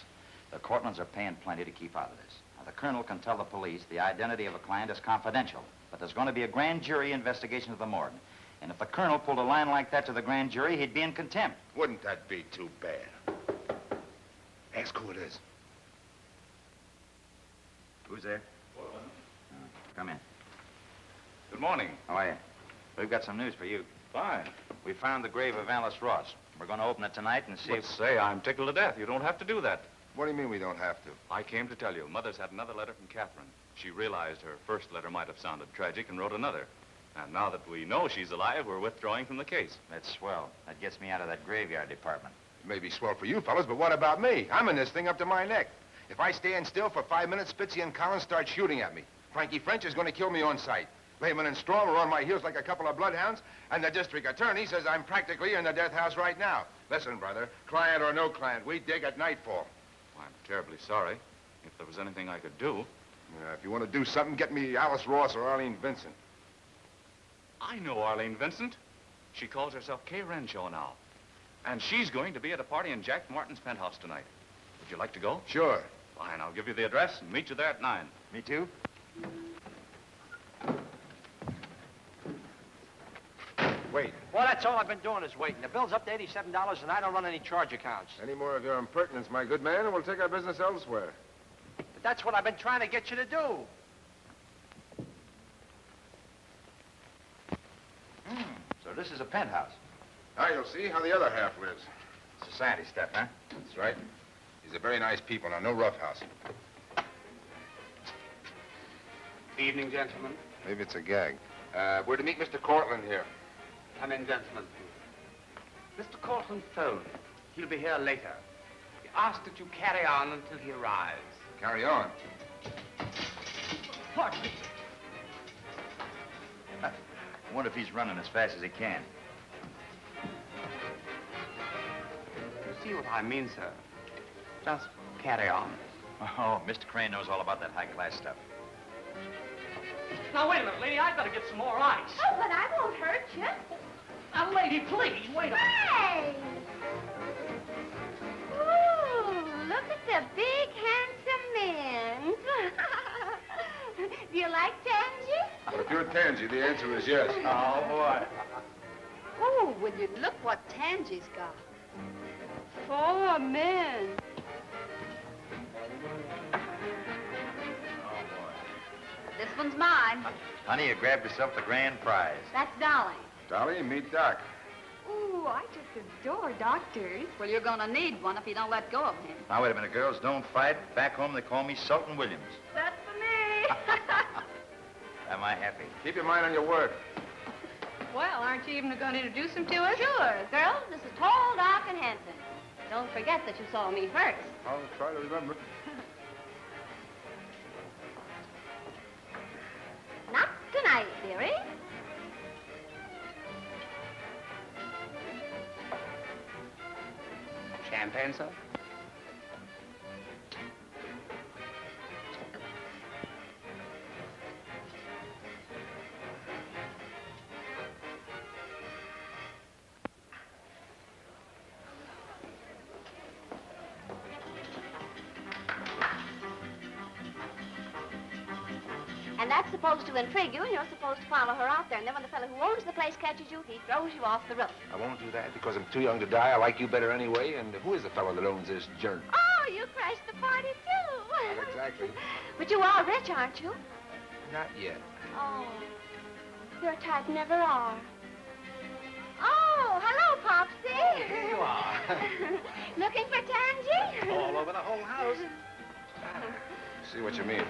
The Cortlands are paying plenty to keep out of this. Now, the colonel can tell the police the identity of a client is confidential, but there's going to be a grand jury investigation of the morgue. And if the colonel pulled a line like that to the grand jury, he'd be in contempt. Wouldn't that be too bad? Ask who it is. Who's there? Come in. Good morning. How are you? We've got some news for you. Fine. We found the grave of Alice Ross. We're going to open it tonight and see Let's say I'm tickled to death. You don't have to do that. What do you mean we don't have to? I came to tell you. Mother's had another letter from Catherine. She realized her first letter might have sounded tragic and wrote another. And now that we know she's alive, we're withdrawing from the case. That's swell. That gets me out of that graveyard department. It may be swell for you fellas, but what about me? I'm in this thing up to my neck. If I stand still for 5 minutes, Spitzy and Collins start shooting at me. Frankie French is going to kill me on sight. Lehman and Strom are on my heels like a couple of bloodhounds, and the district attorney says I'm practically in the death house right now. Listen, brother, client or no client, we dig at nightfall. I'm terribly sorry. If there was anything I could do... If you want to do something, get me Alice Ross or Arlene Vincent. I know Arlene Vincent. She calls herself Kay Renshaw now. And she's going to be at a party in Jack Martin's penthouse tonight. Would you like to go? Sure. Fine, I'll give you the address and meet you there at 9. Me too? Wait. Well, that's all I've been doing is waiting. The bill's up to $87, and I don't run any charge accounts. Any more of your impertinence, my good man, and we'll take our business elsewhere. But that's what I've been trying to get you to do. So this is a penthouse. Now you'll see how the other half lives. Society stuff, huh? That's right. These are very nice people. Now, no roughhouse. Evening, gentlemen. Maybe it's a gag. We're to meet Mr. Cortland here. Come in, gentlemen. Mr. Cortland phoned. He'll be here later. He asked that you carry on until he arrives. Carry on. Pardon me. I wonder if he's running as fast as he can. You see what I mean, sir? Just carry on. Oh, Mr. Crane knows all about that high-class stuff. Now, wait a minute, lady. I've got to get some more ice. Oh, but I won't hurt you. Now, lady, please, wait a minute. Hey! Ooh, look at the big, handsome men. Do you like Tangy? If you're Tansy, the answer is yes. Oh, boy. Oh, will you look what Tangy's got? 4 men. This one's mine. Honey, you grabbed yourself the grand prize. That's Dolly. Dolly, meet Doc. Ooh, I just adore doctors. Well, you're gonna need one if you don't let go of him. Now, wait a minute, girls. Don't fight. Back home, they call me Sultan Williams. That's for me. Am I happy? Keep your mind on your work. Well, aren't you even going to introduce him to us? Sure. Girls, this is Tall, Doc, and Hanson. Don't forget that you saw me first. I'll try to remember. Not tonight, dearie. Champagne, sir? And that's supposed to intrigue you, and you're supposed to follow her out there. And then when the fellow who owns the place catches you, he throws you off the roof. I won't do that because I'm too young to die. I like you better anyway. And who is the fellow that owns this joint? Oh, you crashed the party, too. Not exactly. But you are rich, aren't you? Not yet. Oh, your type never are. Oh, hello, Popsy. Here you are. Looking for Tangy? All over the whole house. See what you mean.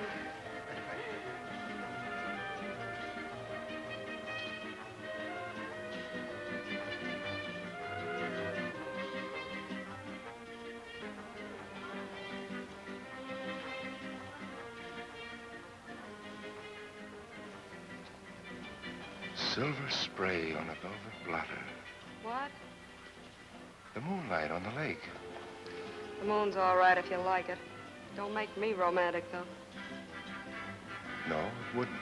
Silver spray on a velvet blotter. What? The moonlight on the lake. The moon's all right if you like it. Don't make me romantic, though. No, it wouldn't.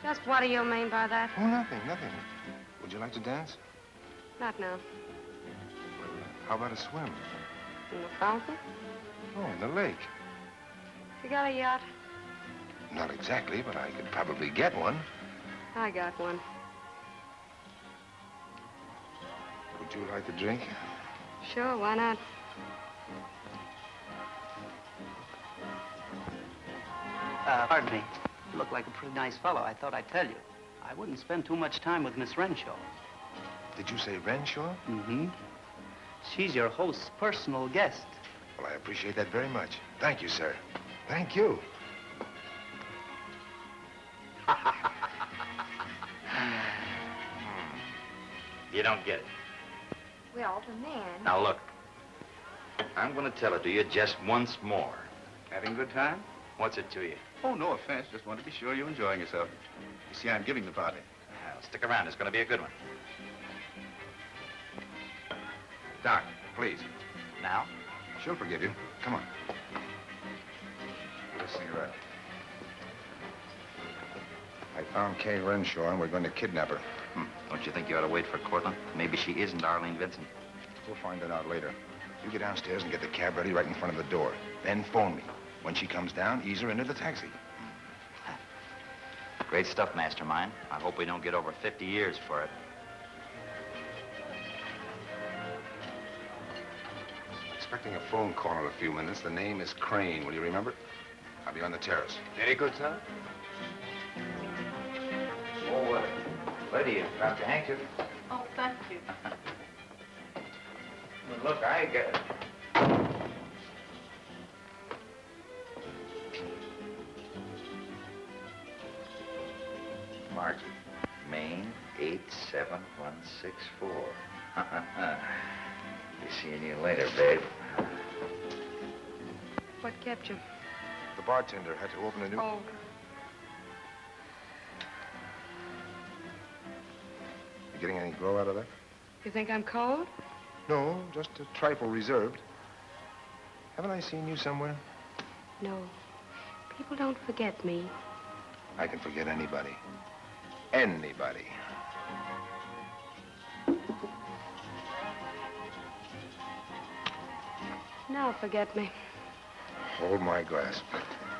Just what do you mean by that? Oh, nothing, nothing. Would you like to dance? Not now. How about a swim? In the fountain? Oh, in the lake. You got a yacht? Not exactly, but I could probably get one. I got one. Would you like a drink? Sure, why not? Pardon me. You look like a pretty nice fellow. I thought I'd tell you. I wouldn't spend too much time with Miss Renshaw. Did you say Renshaw? Mm-hmm. She's your host's personal guest. Well, I appreciate that very much. Thank you, sir. Thank you. You don't get it. Well, the man... Now, look. I'm going to tell it to you just once more. Having a good time? What's it to you? Oh, no offense. Just want to be sure you're enjoying yourself. You see, I'm giving the party. Well, stick around. It's going to be a good one. Doc, please. Now? She'll forgive you. Come on. Get a cigarette. I found Kay Renshaw, and we're going to kidnap her. Don't you think you ought to wait for Cortland? Maybe she isn't Arlene Vincent. We'll find that out later. You get downstairs and get the cab ready right in front of the door. Then phone me. When she comes down, ease her into the taxi. Great stuff, Mastermind. I hope we don't get over 50 years for it. Expecting a phone call in a few minutes. The name is Crane. Will you remember it? I'll be on the terrace. Very good, sir. Oh, Lady, you dropped your handkerchief. Oh, thank you. Well, look, I got... Margie, Maine, 87164. Be seeing you later, babe. What kept you? The bartender had to open a new... Oh. You getting any glow out of that? You think I'm cold? No, just a trifle reserved. Haven't I seen you somewhere? No. People don't forget me. I can forget anybody. Anybody. Now forget me. Hold my glass.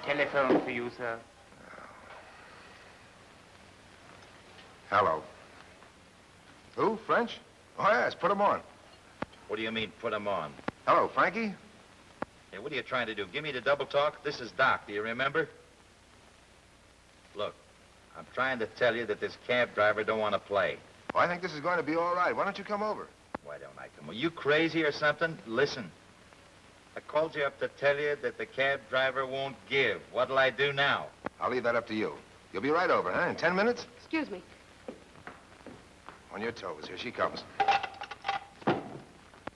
Telephone for you, sir. Hello. Who? French? Oh, yes, put him on. What do you mean, put him on? Hello, Frankie. Hey, what are you trying to do? Give me the double talk? This is Doc, do you remember? Look, I'm trying to tell you that this cab driver don't want to play. Well, I think this is going to be all right. Why don't you come over? Why don't I come? Are you crazy or something? Listen. I called you up to tell you that the cab driver won't give. What'll I do now? I'll leave that up to you. You'll be right over, huh? In 10 minutes? Excuse me. On your toes. Here she comes.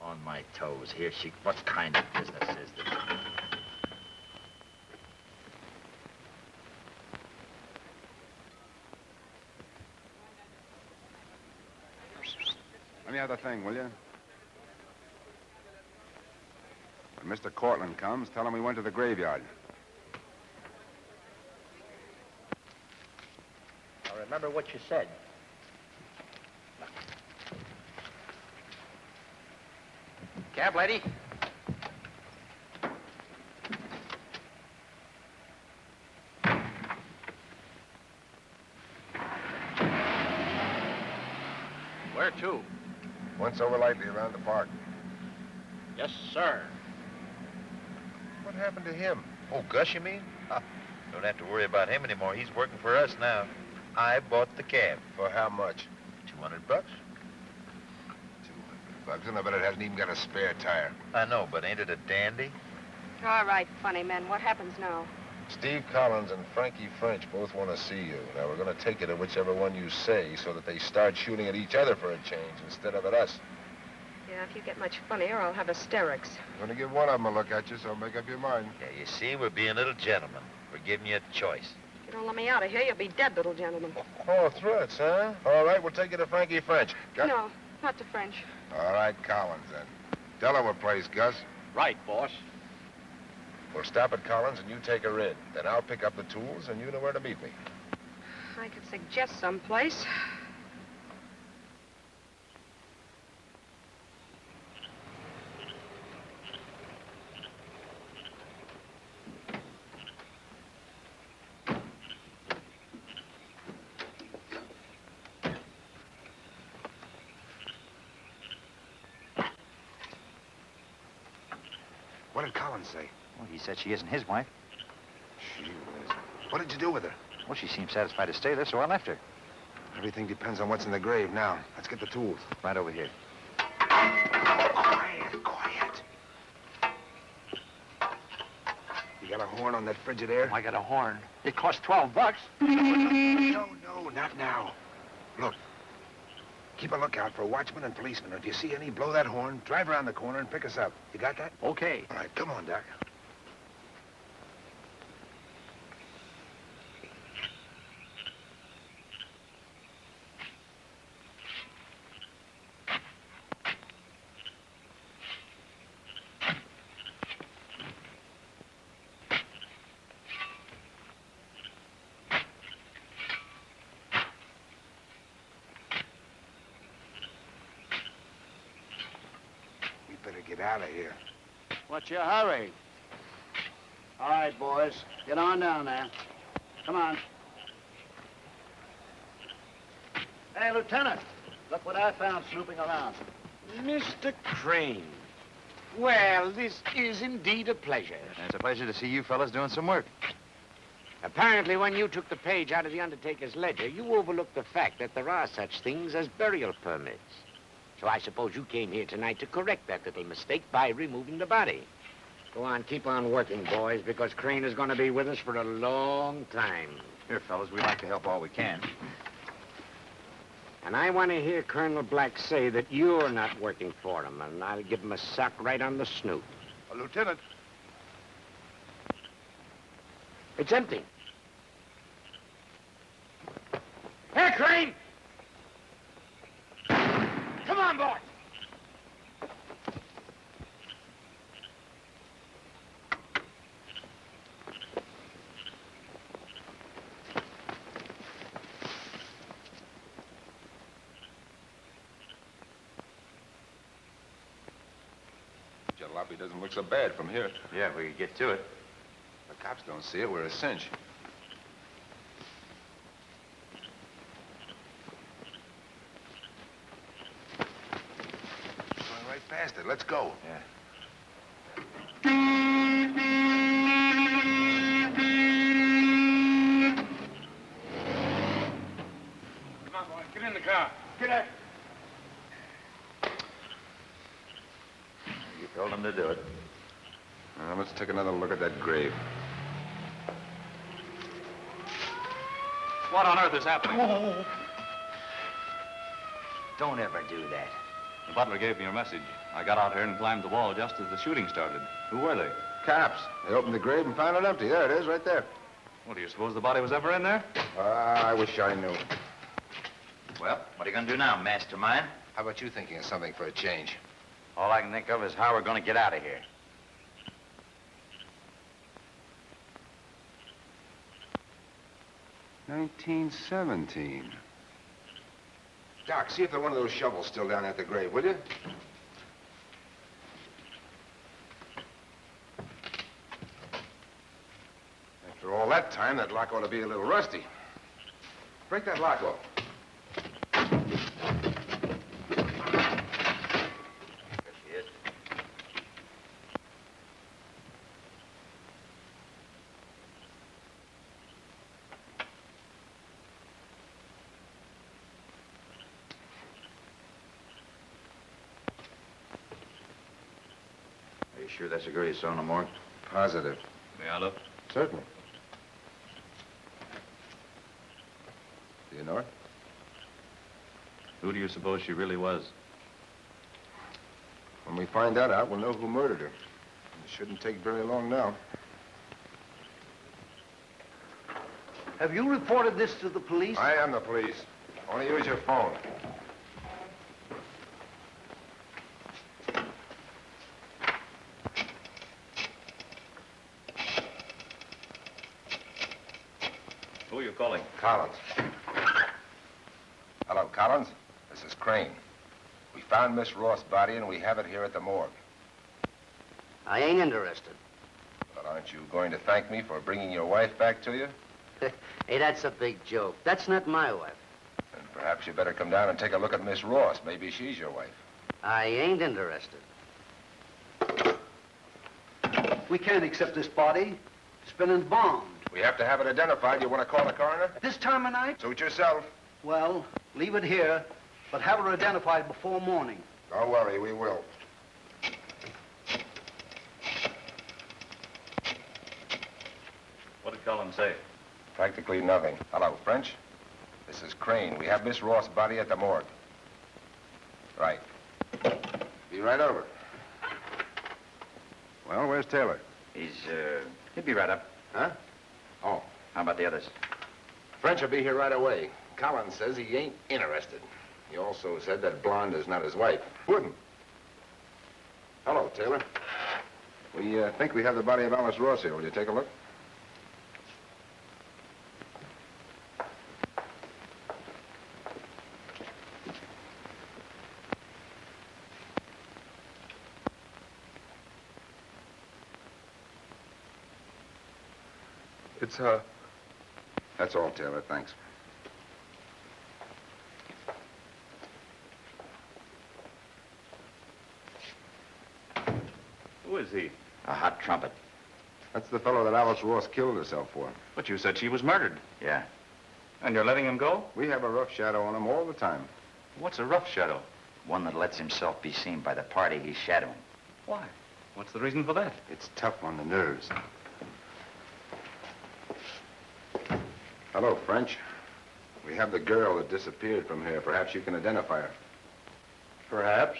On my toes. Here she... What kind of business is this? Any other thing, will you? When Mr. Cortland comes, tell him we went to the graveyard. Now, remember what you said. Cab, lady. Where to? Once over lightly around the park. Yes, sir. What happened to him? Oh, Gus, you mean? Don't have to worry about him anymore. He's working for us now. I bought the cab. For how much? $200. $200. And I bet it hasn't even got a spare tire. I know, but ain't it a dandy? All right, funny men. What happens now? Steve Collins and Frankie French both want to see you. Now, we're going to take you to whichever one you say so that they start shooting at each other for a change instead of at us. Yeah, if you get much funnier, I'll have hysterics. I'm going to give one of them a look at you, so make up your mind. Yeah, you see, we're being little gentlemen. We're giving you a choice. If you don't let me out of here, you'll be dead, little gentleman. Oh, threats, huh? All right, we'll take you to Frankie French. No, not the French. All right, Collins, then. Delaware place, Gus. Right, boss. We'll stop at Collins and you take her in. Then I'll pick up the tools and you know where to meet me. I could suggest someplace. What did Collins say? Well, he said she isn't his wife. She whiz. What did you do with her? Well, she seemed satisfied to stay there, so I left her. Everything depends on what's in the grave now. Let's get the tools. Right over here. Quiet. You got a horn on that Frigidaire? I got a horn. It cost $12. No, not now. Look. Keep a lookout for watchmen and policemen. If you see any, blow that horn, drive around the corner, and pick us up. You got that? Okay. All right, come on, Doc. Get out of here. What's your hurry? All right, boys. Get on down there. Come on. Hey, Lieutenant. Look what I found snooping around. Mr. Crane. Well, this is indeed a pleasure. And it's a pleasure to see you fellas doing some work. Apparently, when you took the page out of the undertaker's ledger, you overlooked the fact that there are such things as burial permits. So I suppose you came here tonight to correct that little mistake by removing the body. Go on, keep on working, boys, because Crane is going to be with us for a long time. Here, fellas, we like to help all we can. And I want to hear Colonel Black say that you're not working for him, and I'll give him a sock right on the snoot. Lieutenant. It's empty. Hey, Crane! Come on, boy! Jalopy doesn't look so bad from here. Yeah, if we could get to it. The cops don't see it. We're a cinch. Going right past it. Let's go. Yeah. Come on, boys. Get in the car. Get out. You told him to do it. Now, let's take another look at that grave. What on earth is happening? Oh. Don't ever do that. The butler gave me your message. I got out here and climbed the wall just as the shooting started. Who were they? Cops. They opened the grave and found it empty. There it is, right there. Well, do you suppose the body was ever in there? I wish I knew. Well, what are you going to do now, mastermind? How about you thinking of something for a change? All I can think of is how we're going to get out of here. $1917. Doc, see if there's one of those shovels still down at the grave, will you? After all that time, that lock ought to be a little rusty. Break that lock off. Are you sure that's a girl you saw in the morgue? Positive. May I look? Certainly. Do you know her? Who do you suppose she really was? When we find that out, we'll know who murdered her. It shouldn't take very long now. Have you reported this to the police? I am the police. Only use your phone. Who are you calling? Collins. Hello, Collins. This is Crane. We found Miss Ross' body, and we have it here at the morgue. I ain't interested. Well, aren't you going to thank me for bringing your wife back to you? Hey, that's a big joke. That's not my wife. Then perhaps you better come down and take a look at Miss Ross. Maybe she's your wife. I ain't interested. We can't accept this body. It's been embalmed. We have to have it identified. You want to call the coroner? This time of night? Suit yourself. Well, leave it here, but have her identified before morning. Don't worry, we will. What did Collins say? Practically nothing. Hello, French. This is Crane. We have Miss Ross' body at the morgue. Right. Be right over. Well, where's Taylor? He'll be right up. Huh? Oh. How about the others? French will be here right away. Collins says he ain't interested. He also said that blonde is not his wife. Wouldn't. Hello, Taylor. We think we have the body of Alice Ross here. Will you take a look? It's her. That's all, Taylor. Thanks. Who is he? A hot trumpet. That's the fellow that Alice Ross killed herself for. But you said she was murdered. Yeah. And you're letting him go? We have a rough shadow on him all the time. What's a rough shadow? One that lets himself be seen by the party he's shadowing. Why? What's the reason for that? It's tough on the nerves. Hello, French. We have the girl that disappeared from here. Perhaps you can identify her. Perhaps.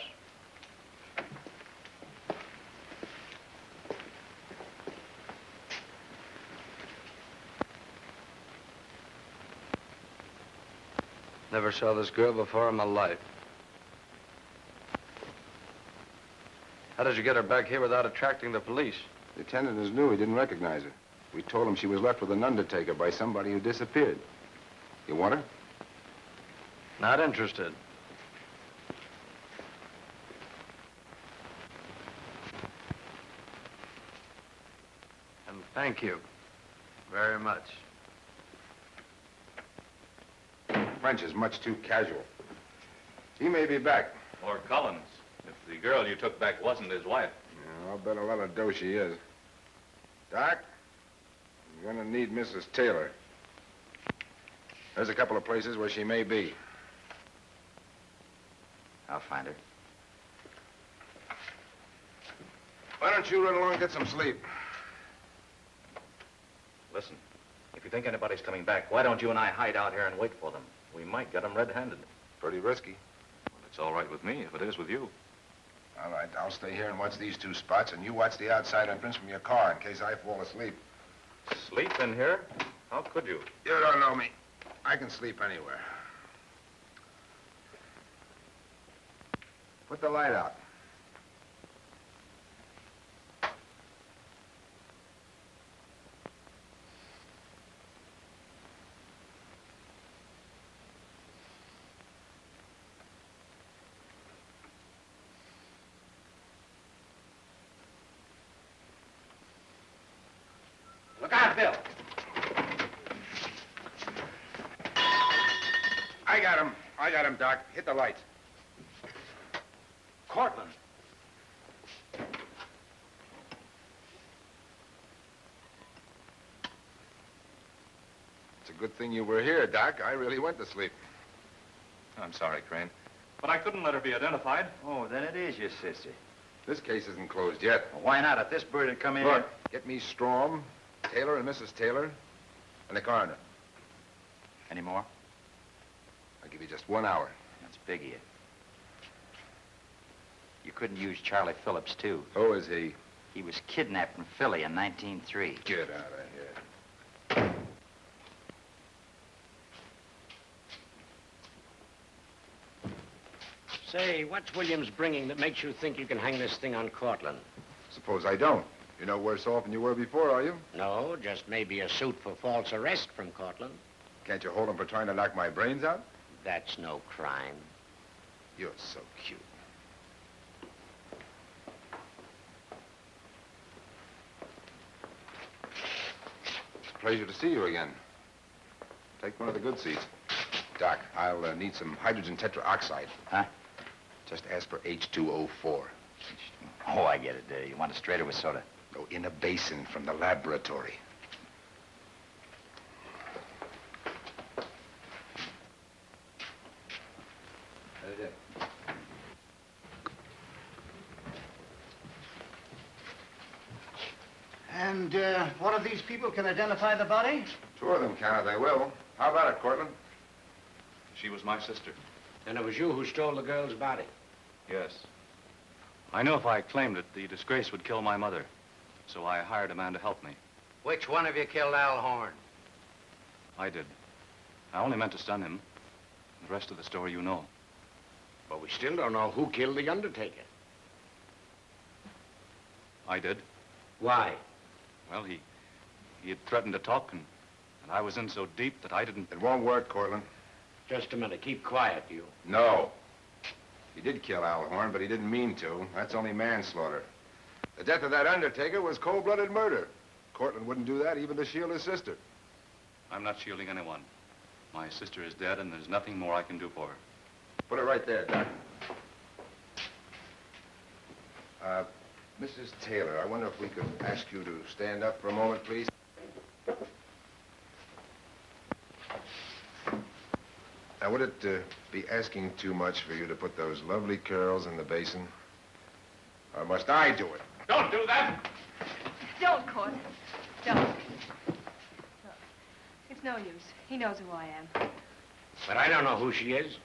Never saw this girl before in my life. How did you get her back here without attracting the police? The attendant is new. He didn't recognize her. We told him she was left with an undertaker by somebody who disappeared. You want her? Not interested. And thank you very much. French is much too casual. He may be back. Or Collins, if the girl you took back wasn't his wife. Yeah, I'll bet a lot of dough she is. Doc, I'm gonna need Mrs. Taylor. There's a couple of places where she may be. I'll find her. Why don't you run along and get some sleep? Listen, if you think anybody's coming back, why don't you and I hide out here and wait for them? We might get them red-handed. Pretty risky. Well, it's all right with me if it is with you. All right, I'll stay here and watch these two spots, and you watch the outside entrance from your car in case I fall asleep. Sleep in here? How could you? You don't know me. I can sleep anywhere. Put the light out. Look out, Bill. I got him, Doc. Hit the lights. Cortland. It's a good thing you were here, Doc. I really went to sleep. I'm sorry, Crane. But I couldn't let her be identified. Oh, then it is your sister. This case isn't closed yet. Well, why not? If this bird had come in Look, here... get me Strom, Taylor and Mrs. Taylor, and the coroner. Any more? I'll give you just 1 hour. That's big of you. You couldn't use Charlie Phillips, too. Who is he? He was kidnapped in Philly in 1903. Get out of here. Say, what's Williams bringing that makes you think you can hang this thing on Cortland? Suppose I don't. You're no worse off than you were before, are you? No, just maybe a suit for false arrest from Cortland. Can't you hold him for trying to knock my brains out? That's no crime. You're so cute. Pleasure to see you again. Take one of the good seats. Doc, I'll need some hydrogen tetraoxide. Huh? Just ask for H2O4. Oh, I get it. You want it straight or with soda? No, in a basin from the laboratory. And one of these people can identify the body? Two of them can if they will. How about it, Cortland? She was my sister. Then it was you who stole the girl's body? Yes. I knew if I claimed it, the disgrace would kill my mother. So I hired a man to help me. Which one of you killed Al Horn? I did. I only meant to stun him. The rest of the story you know. But we still don't know who killed the undertaker. I did. Why? Well, he had threatened to talk, and I was in so deep that I didn't... It won't work, Cortland. Just a minute. Keep quiet, you. No. He did kill Al Horn, but he didn't mean to. That's only manslaughter. The death of that undertaker was cold-blooded murder. Cortland wouldn't do that even to shield his sister. I'm not shielding anyone. My sister is dead, and there's nothing more I can do for her. Put it right there, Doc. Mrs. Taylor, I wonder if we could ask you to stand up for a moment, please. Now, would it be asking too much for you to put those lovely curls in the basin? Or must I do it? Don't do that! Don't, Court. Don't. Look, it's no use. He knows who I am. But I don't know who she is.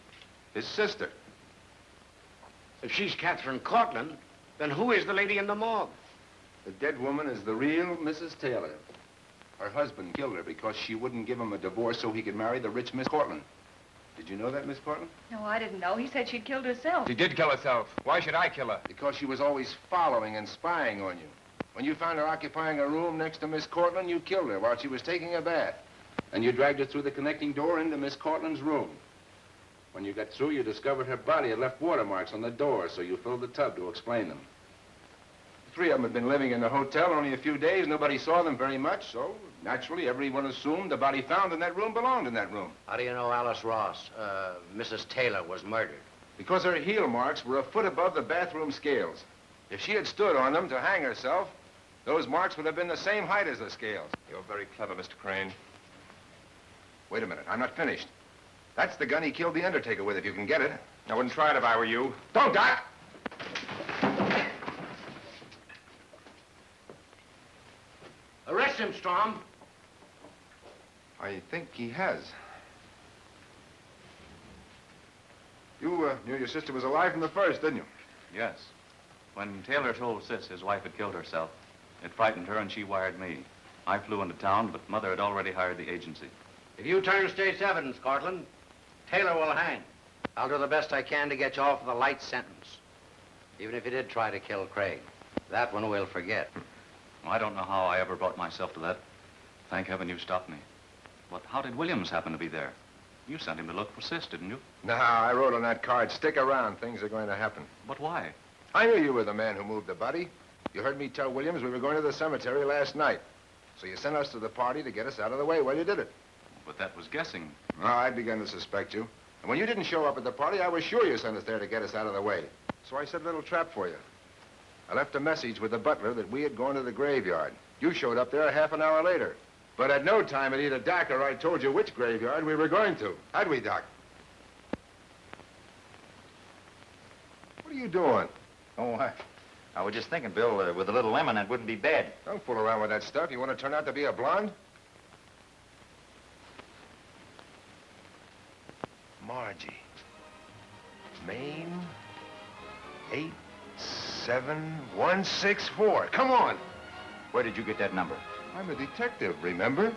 His sister. If she's Catherine Cortland, then who is the lady in the morgue? The dead woman is the real Mrs. Taylor. Her husband killed her because she wouldn't give him a divorce so he could marry the rich Miss Cortland. Did you know that, Miss Cortland? No, I didn't know. He said she'd killed herself. She did kill herself. Why should I kill her? Because she was always following and spying on you. When you found her occupying a room next to Miss Cortland, you killed her while she was taking a bath. And you dragged her through the connecting door into Miss Cortland's room. When you got through, you discovered her body had left watermarks on the door, so you filled the tub to explain them. The three of them had been living in the hotel only a few days. Nobody saw them very much, so naturally everyone assumed the body found in that room belonged in that room. How do you know Alice Ross, Mrs. Taylor, was murdered? Because her heel marks were a foot above the bathroom scales. If she had stood on them to hang herself, those marks would have been the same height as the scales. You're very clever, Mr. Crane. Wait a minute, I'm not finished. That's the gun he killed the Undertaker with, if you can get it. I wouldn't try it if I were you. Don't, Doc! Arrest him, Storm. I think he has. You knew your sister was alive from the first, didn't you? Yes. When Taylor told Sis his wife had killed herself, it frightened her and she wired me. I flew into town, but Mother had already hired the agency. If you turn state's evidence, Cortland, Taylor will hang. I'll do the best I can to get you off with a light sentence. Even if you did try to kill Craig. That one we'll forget. I don't know how I ever brought myself to that. Thank heaven you stopped me. But how did Williams happen to be there? You sent him to look for Sis, didn't you? No, I wrote on that card, stick around, things are going to happen. But why? I knew you were the man who moved the body. You heard me tell Williams we were going to the cemetery last night. So you sent us to the party to get us out of the way. Well, you did it. But that was guessing. Oh, I began to suspect you. And when you didn't show up at the party, I was sure you sent us there to get us out of the way. So I set a little trap for you. I left a message with the butler that we had gone to the graveyard. You showed up there a half an hour later. But at no time had either Doc or I told you which graveyard we were going to. Had we, Doc? What are you doing? Oh, I was just thinking, Bill, with a little lemon, that wouldn't be bad. Don't fool around with that stuff. You want to turn out to be a blonde? Margie. Maine. 87164. Come on. Where did you get that number? I'm a detective, remember?